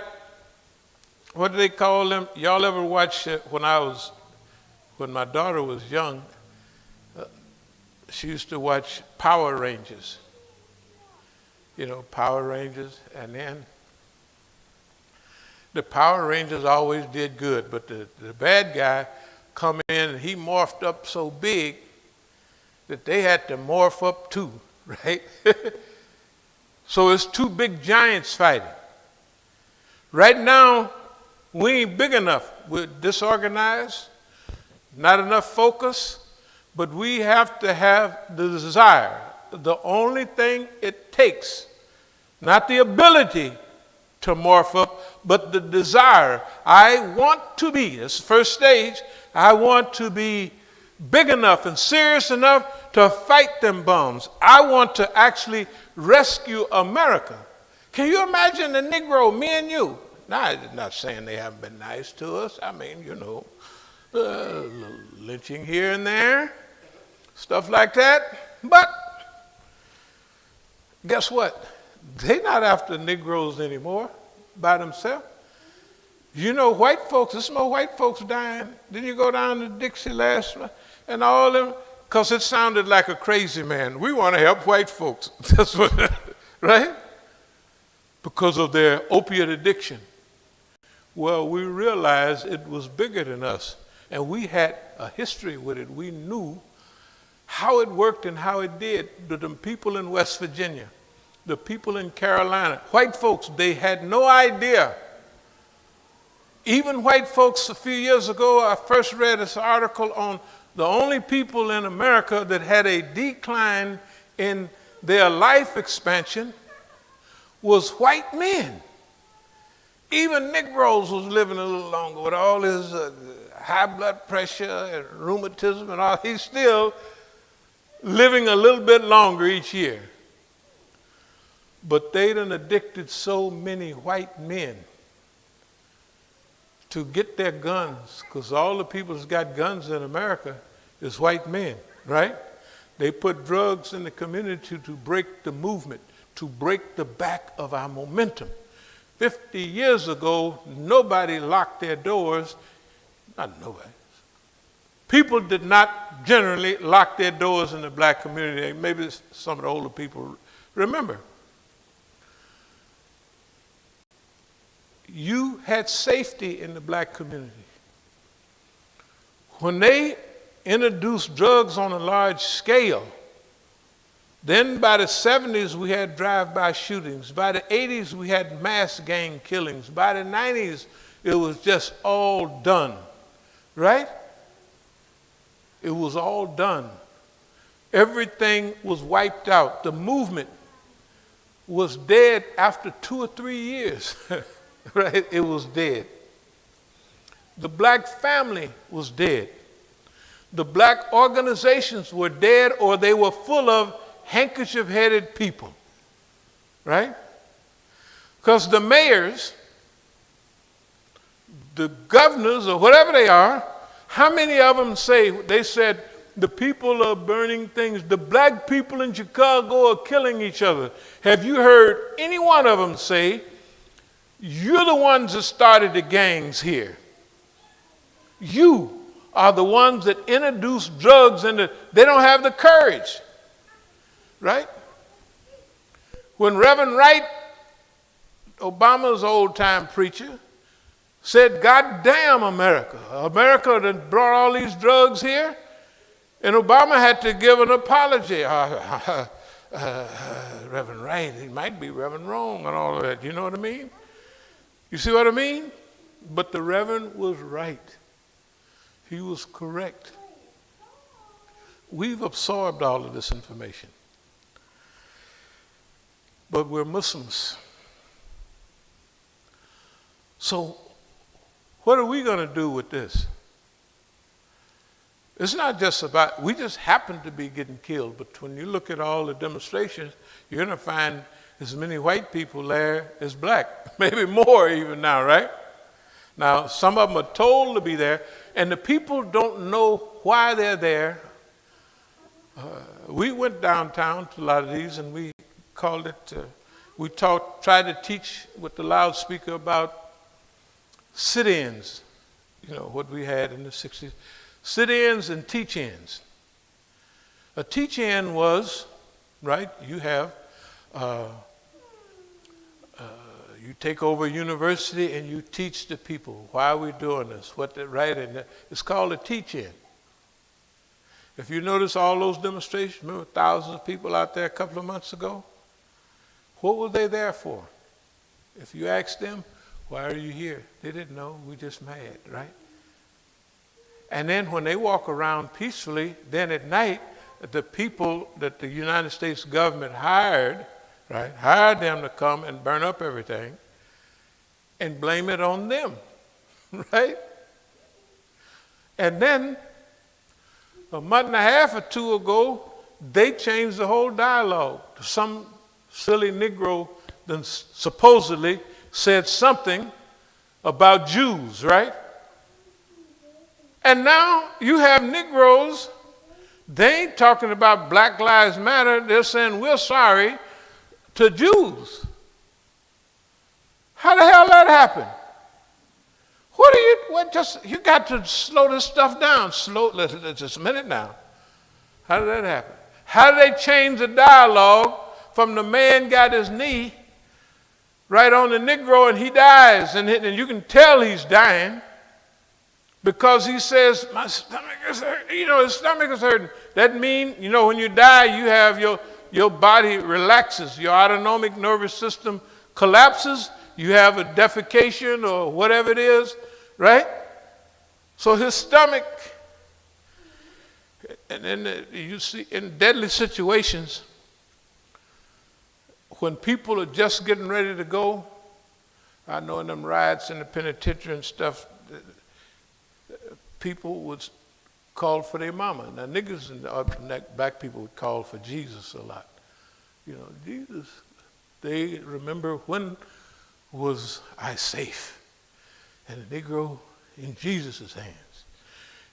what do they call them? Y'all ever watch when my daughter was young, she used to watch Power Rangers. You know, Power Rangers, and then the Power Rangers always did good, but the bad guy come in and he morphed up so big that they had to morph up too, right? So it's two big giants fighting. Right now, we ain't big enough. We're disorganized, not enough focus, but we have to have the desire. The only thing it takes, not the ability to morph up, but the desire. I want to be, this is the first stage, I want to be big enough and serious enough to fight them bums. I want to actually rescue America. Can you imagine the Negro, me and you? Now, I'm not saying they haven't been nice to us. I mean, you know, lynching here and there, stuff like that. But guess what? They're not after Negroes anymore by themselves. You know, white folks, there's more white folks dying. Didn't you go down to Dixie last month? And all of them, because it sounded like a crazy man. We want to help white folks. That's what, right? Because of their opiate addiction. Well, we realized it was bigger than us. And we had a history with it. We knew how it worked and how it did to the people in West Virginia, the people in Carolina. White folks, they had no idea. Even white folks, a few years ago, I first read this article on the only people in America that had a decline in their life expansion was white men. Even Negroes was living a little longer with all his high blood pressure and rheumatism and all. He's still living a little bit longer each year. But they done addicted so many white men to get their guns, because all the people that's got guns in America is white men, right? They put drugs in the community to break the movement, to break the back of our momentum. 50 years ago, nobody locked their doors. Not nobody. People did not generally lock their doors in the black community. Maybe some of the older people remember. You had safety in the black community. When they introduced drugs on a large scale, then by the 70s we had drive-by shootings. By the 80s we had mass gang killings. By the 90s it was just all done, right? It was all done. Everything was wiped out. The movement was dead after 2 or 3 years. Right? It was dead. The black family was dead. The black organizations were dead, or they were full of handkerchief-headed people. Right? Because the mayors, the governors, or whatever they are, how many of them they said, the people are burning things. The black people in Chicago are killing each other. Have you heard any one of them say, you're the ones that started the gangs here? You are the ones that introduced drugs and they don't have the courage. Right? When Reverend Wright, Obama's old-time preacher, said, God damn America. America that brought all these drugs here. And Obama had to give an apology. Reverend Wright, he might be Reverend wrong and all of that. You know what I mean? You see what I mean? But the Reverend was right. He was correct. We've absorbed all of this information. But we're Muslims. So what are we going to do with this? It's not just about, we just happen to be getting killed, but when you look at all the demonstrations, you're going to find as many white people there as black, maybe more even now, right? Now, some of them are told to be there, and the people don't know why they're there. We went downtown to a lot of these, and we called it, tried to teach with the loudspeaker about sit-ins, what we had in the 60s. Sit-ins and teach-ins. A teach-in was, right, you have, you take over a university and you teach the people, why are we doing this, right? And it's called a teach-in. If you notice all those demonstrations, remember thousands of people out there a couple of months ago? What were they there for? If you asked them, why are you here? They didn't know, we just mad, right? And then when they walk around peacefully, then at night, the people that the United States government hired them to come and burn up everything and blame it on them, right? And then a month and a half or two ago, they changed the whole dialogue. Some silly Negro then supposedly said something about Jews, right? And now you have Negroes, they ain't talking about Black Lives Matter, they're saying we're sorry to Jews. How the hell that happened? You got to slow this stuff down. Just a minute now. How did that happen? How did they change the dialogue from the man got his knee right on the Negro and he dies, and you can tell he's dying, because he says, my stomach is hurting. His stomach is hurting. That means, when you die, you have your body relaxes. Your autonomic nervous system collapses. You have a defecation or whatever it is, right? So his stomach, and then you see in deadly situations, when people are just getting ready to go, I know in them riots in the penitentiary and stuff, people would call for their mama. Now, niggas and black people would call for Jesus a lot. Jesus, they remember, when was I safe? And the Negro in Jesus' hands.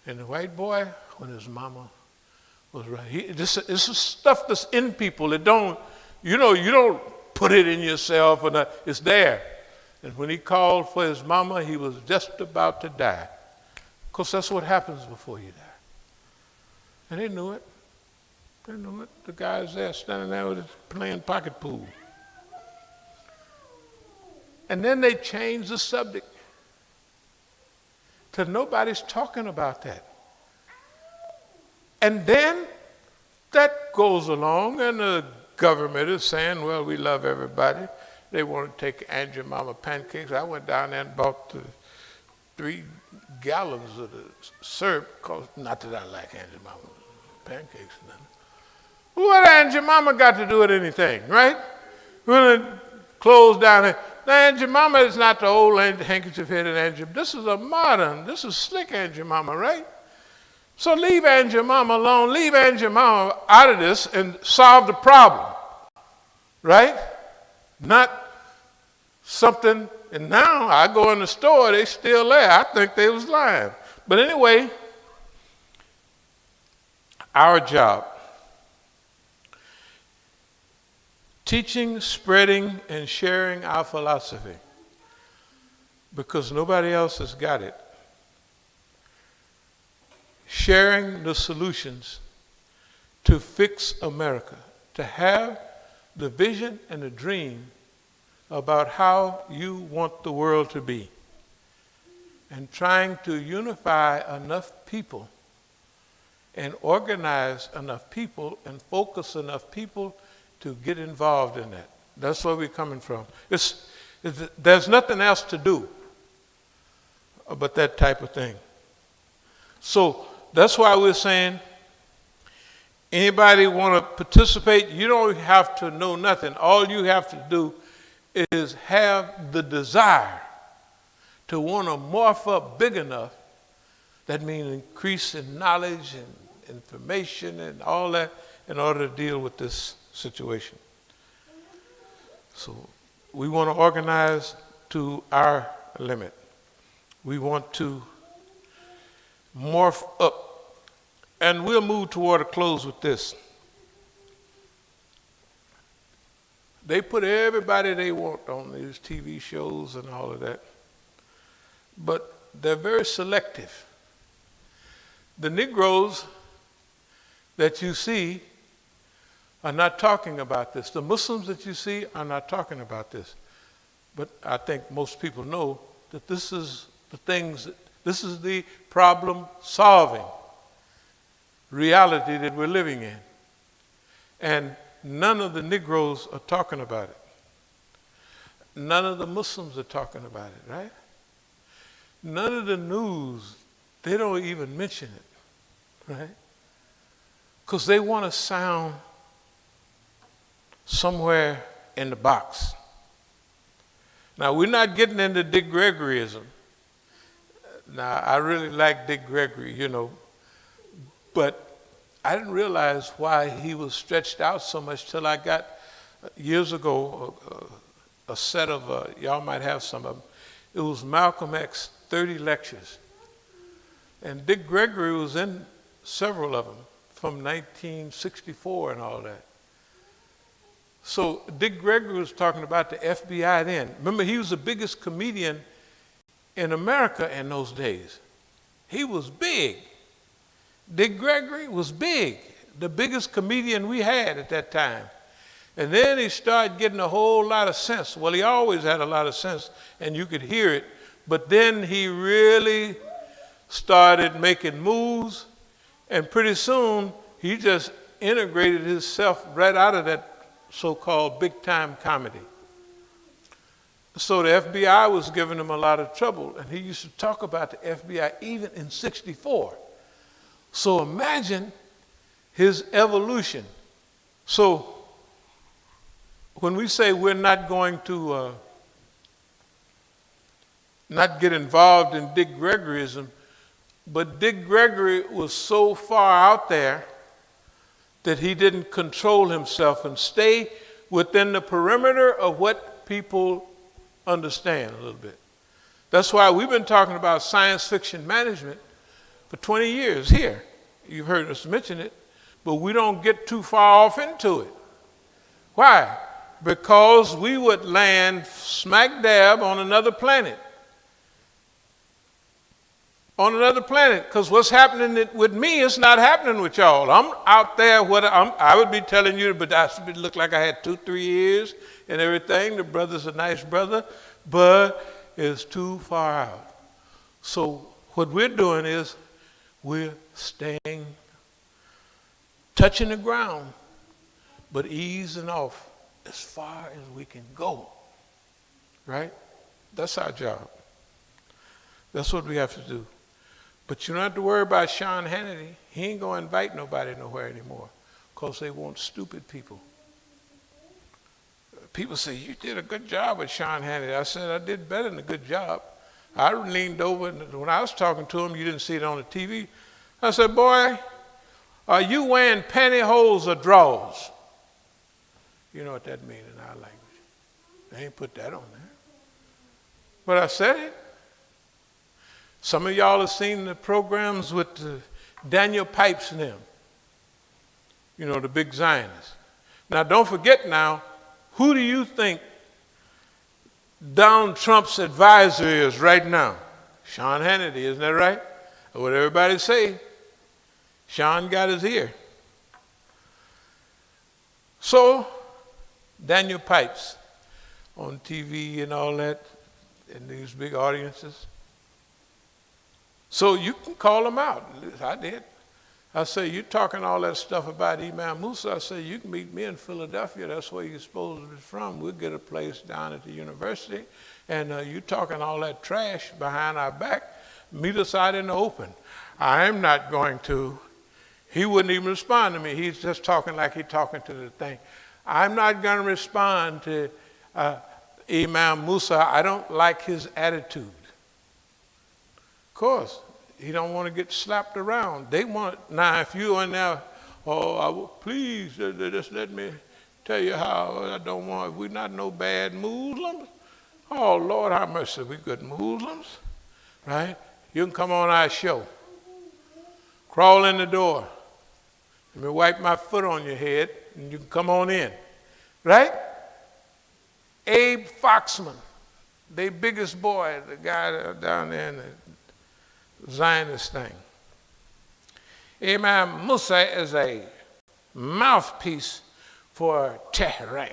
And the white boy, when his mama was right. This is stuff that's in people. You don't put it in yourself, it's there. And when he called for his mama, he was just about to die. Because that's what happens before you die. And they knew it. They knew it. The guy's there, standing there playing pocket pool. And then they changed the subject to nobody's talking about that. And then that goes along, and the government is saying, well, we love everybody. They want to take Aunt Jemima pancakes. I went down there and bought 3 gallons of the syrup, not that I like Aunt Jemima pancakes or nothing. What Aunt Jemima got to do with anything, right? We're going to close down here. Now, Aunt Jemima is not the old handkerchief-headed Aunt Jemima. This is a modern, this is slick Aunt Jemima, right? So leave Aunt Jemima alone. Leave Aunt Jemima out of this and solve the problem, right? Not something, and now I go in the store, they still there. I think they was lying. But anyway, our job, teaching, spreading, and sharing our philosophy, because nobody else has got it. Sharing the solutions to fix America, to have the vision and the dream about how you want the world to be, and trying to unify enough people and organize enough people and focus enough people to get involved in that. That's where we're coming from. There's nothing else to do but that type of thing. So that's why we're saying, anybody want to participate, you don't have to know nothing. All you have to do is have the desire to want to morph up big enough. That means increase in knowledge and information and all that in order to deal with this situation. So we want to organize to our limit. We want to morph up. And we'll move toward a close with this. They put everybody they want on these TV shows and all of that. But they're very selective. The Negroes that you see are not talking about this. The Muslims that you see are not talking about this. But I think most people know that this is this is the problem solving reality that we're living in. And none of the Negroes are talking about it. None of the Muslims are talking about it, right? None of the news, they don't even mention it, right? Because they want to sound somewhere in the box. Now, we're not getting into Dick Gregoryism. Now, I really like Dick Gregory, but I didn't realize why he was stretched out so much till I got, years ago, a set of, y'all might have some of them. It was Malcolm X, 30 lectures. And Dick Gregory was in several of them from 1964 and all that. So Dick Gregory was talking about the FBI then. Remember, he was the biggest comedian in America in those days. He was big. Dick Gregory was big, the biggest comedian we had at that time. And then he started getting a whole lot of sense. Well, he always had a lot of sense, and you could hear it. But then he really started making moves, and pretty soon he just integrated himself right out of that so-called big-time comedy. So the FBI was giving him a lot of trouble, and he used to talk about the FBI even in '64. So imagine his evolution. So when we say we're not going to not get involved in Dick Gregoryism, but Dick Gregory was so far out there that he didn't control himself and stay within the perimeter of what people understand a little bit. That's why we've been talking about science fiction management for 20 years here. You've heard us mention it, but we don't get too far off into it. Why? Because we would land smack dab on another planet. On another planet, because what's happening with me is not happening with y'all. I'm out there, I would be telling you, but I should look like I had 2-3 years and everything. The brother's a nice brother, but it's too far out. So what we're doing is we're staying, touching the ground, but easing off as far as we can go, right? That's our job. That's what we have to do. But you don't have to worry about Sean Hannity. He ain't going to invite nobody nowhere anymore because they want stupid people. People say, you did a good job with Sean Hannity. I said, I did better than a good job. I leaned over, and when I was talking to him, you didn't see it on the TV. I said, boy, are you wearing pantyhose or drawers? You know what that means in our language. They ain't put that on there. But I said it. Some of y'all have seen the programs with Daniel Pipes and them. You know, the big Zionists. Now, don't forget now, who do you think Donald Trump's advisor is right now? Sean Hannity, isn't that right? What everybody say, Sean got his ear. So, Daniel Pipes on TV and all that, in these big audiences. So you can call them out. I did. I say, you talking all that stuff about Imam Musa. I say, you can meet me in Philadelphia. That's where you're supposed to be from. We'll get a place down at the university. And you talking all that trash behind our back. Meet us out in the open. I'm not going to. He wouldn't even respond to me. He's just talking like he's talking to the thing. I'm not going to respond to Imam Musa. I don't like his attitude. Of course. He don't want to get slapped around. They want, now if you in there, please, just let me tell you how I don't want, we're not no bad Muslims. Oh, Lord, have mercy, we good Muslims, right? You can come on our show. Crawl in the door. Let me wipe my foot on your head, and you can come on in, right? Abe Foxman, their biggest boy, the guy down there in the Zionist thing. Imam Musa is a mouthpiece for Tehran.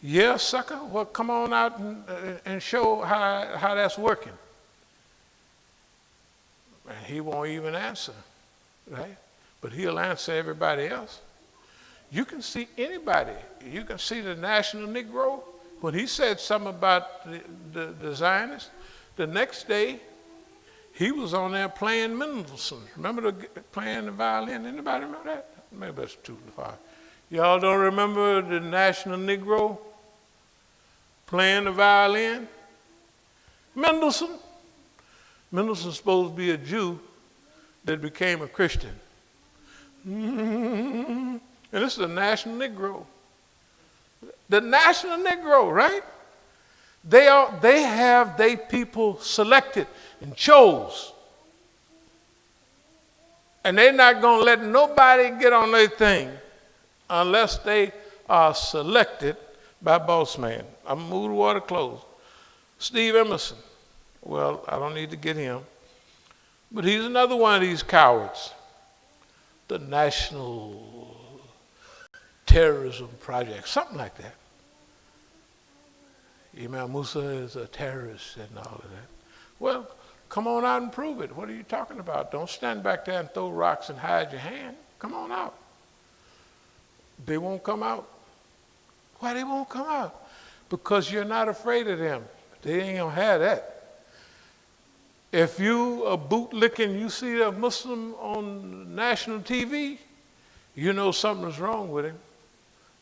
Yeah, sucker? Well, come on out and show how that's working. And he won't even answer, right? But he'll answer everybody else. You can see anybody. You can see the National Negro. When he said something about the Zionists, the next day, he was on there playing Mendelssohn. Remember playing the violin? Anybody remember that? Maybe that's too far. Y'all don't remember the National Negro playing the violin? Mendelssohn. Mendelssohn's supposed to be a Jew that became a Christian. And this is the National Negro. The National Negro, right? They have their people selected and chose. And they're not going to let nobody get on their thing unless they are selected by boss man. I'm going to move the water close. Steve Emerson. Well, I don't need to get him. But he's another one of these cowards. The National Terrorism Project, something like that. Imam Musa is a terrorist and all of that. Well, come on out and prove it. What are you talking about? Don't stand back there and throw rocks and hide your hand. Come on out. They won't come out. Why they won't come out? Because you're not afraid of them. They ain't gonna have that. If you a bootlicking, you see a Muslim on national TV, you know something's wrong with him.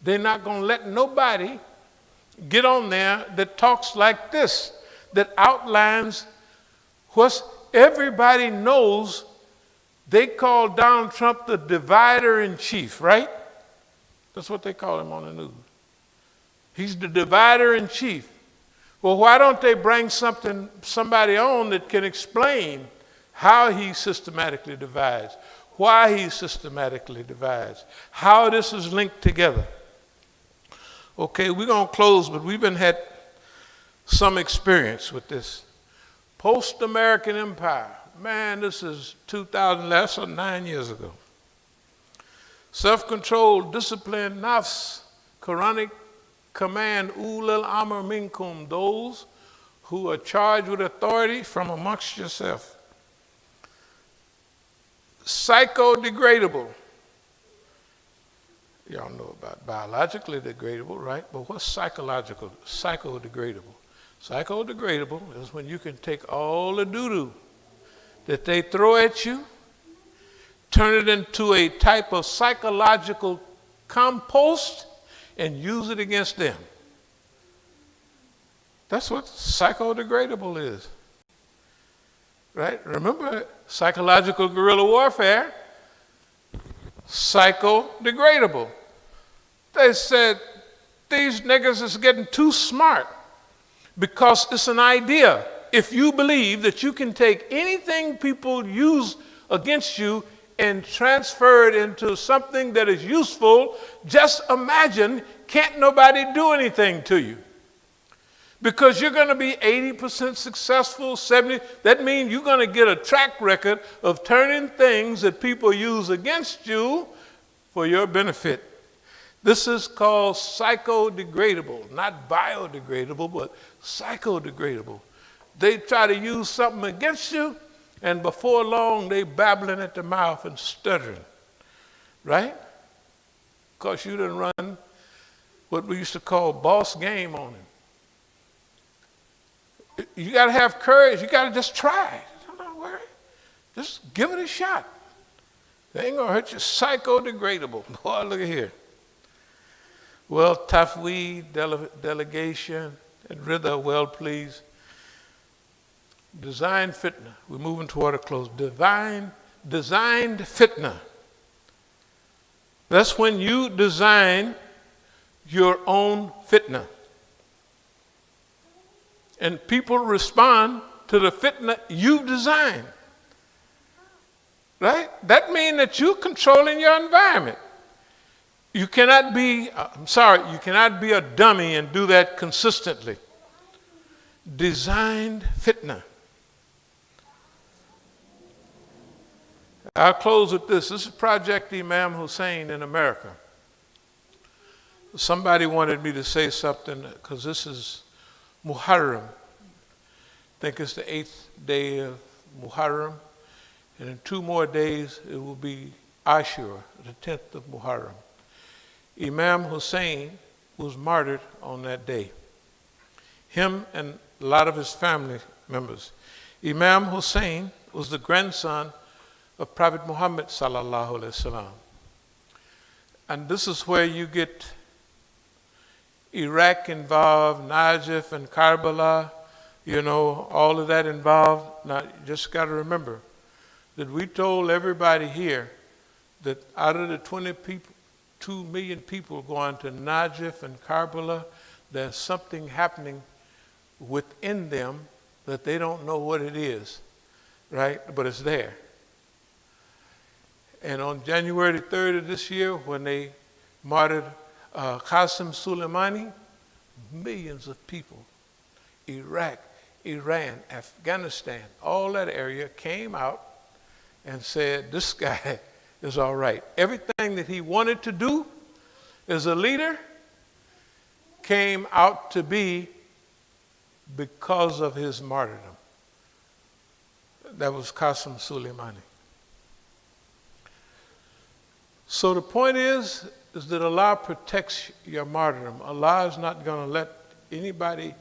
They're not gonna let nobody get on there that talks like this, that outlines what everybody knows. They call Donald Trump the divider in chief, right? That's what they call him on the news. He's the divider in chief. Well, why don't they bring somebody on that can explain how he systematically divides, why he systematically divides, how this is linked together? Okay, we're going to close, but we've had some experience with this. Post-American Empire. Man, this is 2000, less than 9 years ago. Self-control, discipline, nafs, Quranic command, ulul amr minkum, those who are charged with authority from amongst yourself. Psychodegradable. Y'all know about biologically degradable, right? But what's psychological? Psychodegradable. Psychodegradable is when you can take all the doo-doo that they throw at you, turn it into a type of psychological compost, and use it against them. That's what psychodegradable is. Right? Remember, psychological guerrilla warfare, psychodegradable. They said, these niggas is getting too smart because it's an idea. If you believe that you can take anything people use against you and transfer it into something that is useful, just imagine, can't nobody do anything to you. Because you're going to be 80% successful, 70%. That means you're going to get a track record of turning things that people use against you for your benefit. This is called psychodegradable, not biodegradable, but psychodegradable. They try to use something against you, and before long, they babbling at the mouth and stuttering, right? Because you done run what we used to call boss game on him. You got to have courage. You got to just try. Don't worry. Just give it a shot. They ain't going to hurt you. Psychodegradable. Boy, look at here. Well, tafweed, delegation, and rida, well pleased. Design fitna. We're moving toward a close. Designed fitna. That's when you design your own fitna. And people respond to the fitna you design. Right? That means that you're controlling your environment. You cannot be, you cannot be a dummy and do that consistently. Designed fitna. I'll close with this. This is Project Imam Hussein in America. Somebody wanted me to say something because this is Muharram. I think it's the 8th day of Muharram. And in 2 more days, it will be Ashura, the 10th of Muharram. Imam Hussein was martyred on that day. Him and a lot of his family members. Imam Hussein was the grandson of Prophet Muhammad sallallahu alaihi wasallam. And this is where you get Iraq involved, Najaf and Karbala, all of that involved. Now, you just got to remember that we told everybody here that out of the 2 million people going to Najaf and Karbala, there's something happening within them that they don't know what it is, right? But it's there. And on January 3rd of this year, when they martyred Qasem Soleimani, millions of people, Iraq, Iran, Afghanistan, all that area came out and said, this guy is all right. Everything that he wanted to do as a leader came out to be because of his martyrdom. That was Qasem Soleimani. So the point is that Allah protects your martyrdom. Allah is not going to let anybody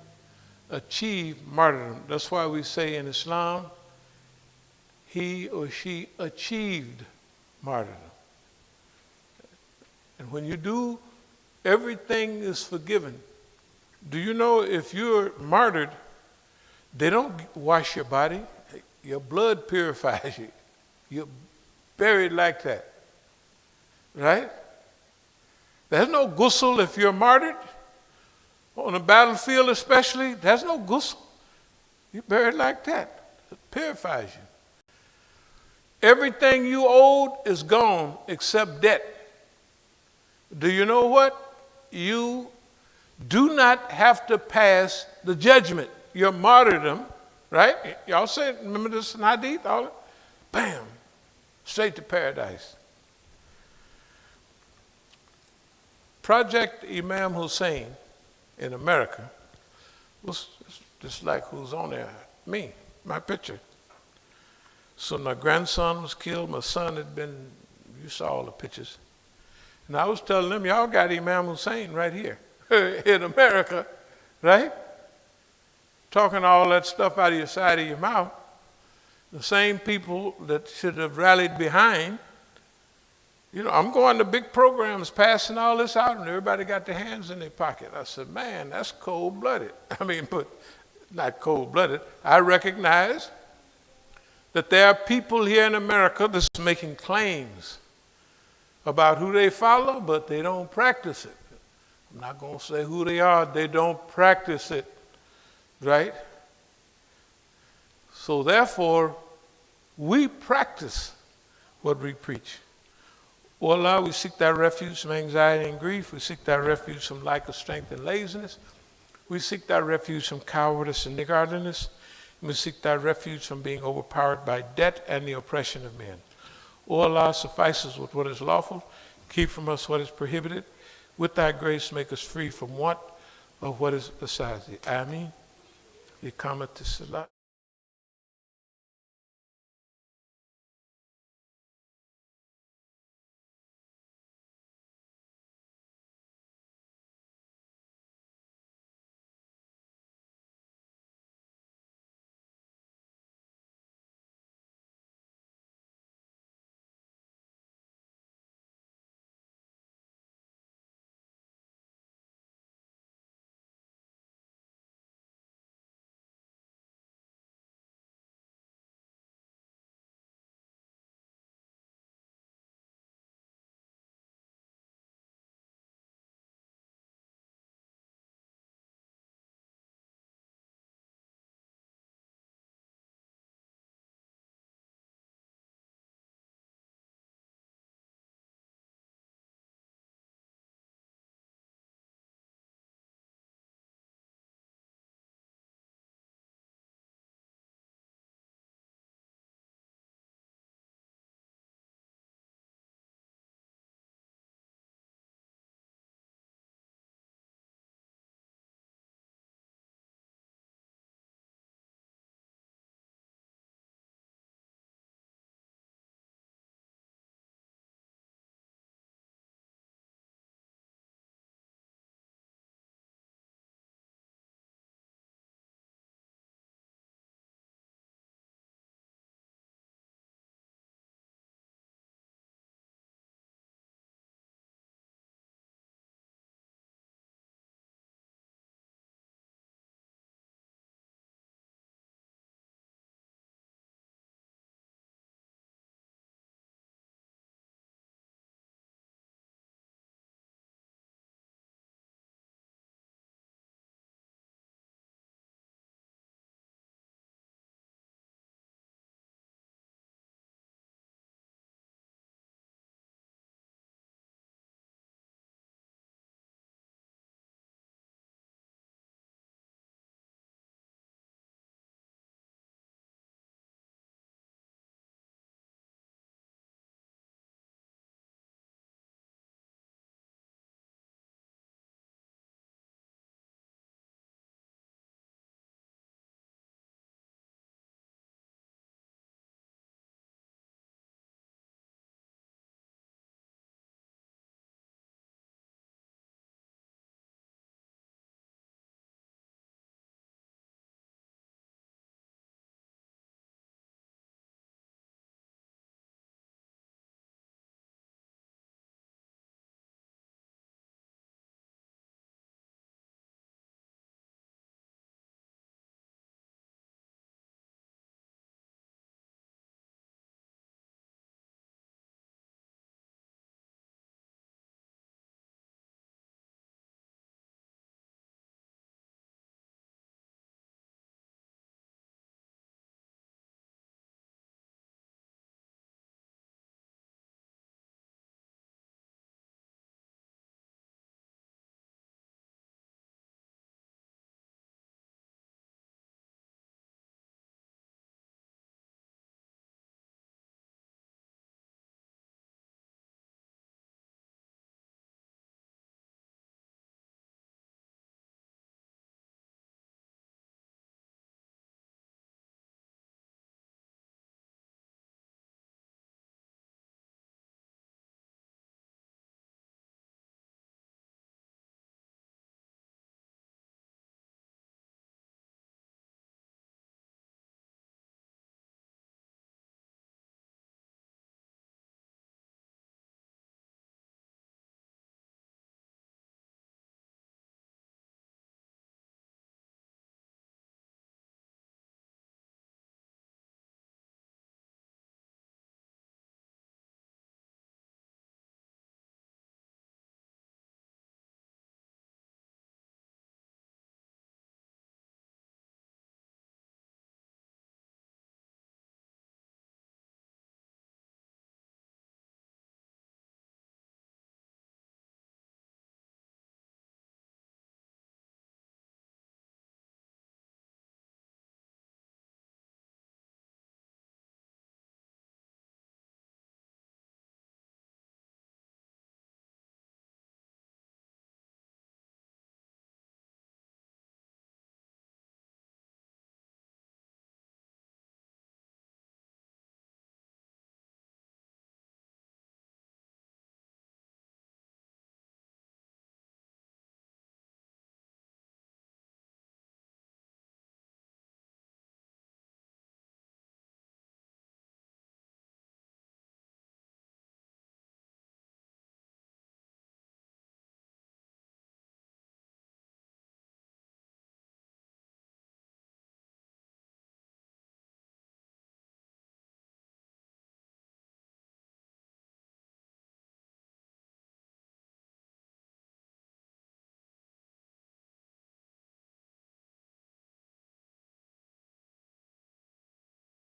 achieve martyrdom. That's why we say in Islam, he or she achieved martyrdom. And when you do, everything is forgiven. Do you know if you're martyred, they don't wash your body. Your blood purifies you. You're buried like that. Right? There's no ghusl if you're martyred. On a battlefield especially, there's no ghusl. You're buried like that. It purifies you. Everything you owed is gone except debt. Do you know what? You do not have to pass the judgment. Your martyrdom, right? Y'all say, remember this in Hadith? All bam, straight to paradise. Project Imam Hussein in America was just like who's on there, me, my picture. So my grandson was killed, my son had been, you saw all the pictures. And I was telling them, y'all got Imam Hussein right here in America, right? Talking all that stuff out of your side of your mouth. The same people that should have rallied behind, You know, I'm going to big programs passing all this out, and everybody got their hands in their pocket. I said, man, that's cold-blooded. I mean, but not cold-blooded. I recognize that there are people here in America that's making claims about who they follow, but they don't practice it. I'm not going to say who they are. They don't practice it, right? So therefore, we practice what we preach. O Allah, we seek thy refuge from anxiety and grief. We seek thy refuge from lack of strength and laziness. We seek thy refuge from cowardice and niggardliness. We seek thy refuge from being overpowered by debt and the oppression of men. O Allah, suffice us with what is lawful. Keep from us what is prohibited. With thy grace, make us free from want of what is besides thee. Ameen. Iqamat as-salat.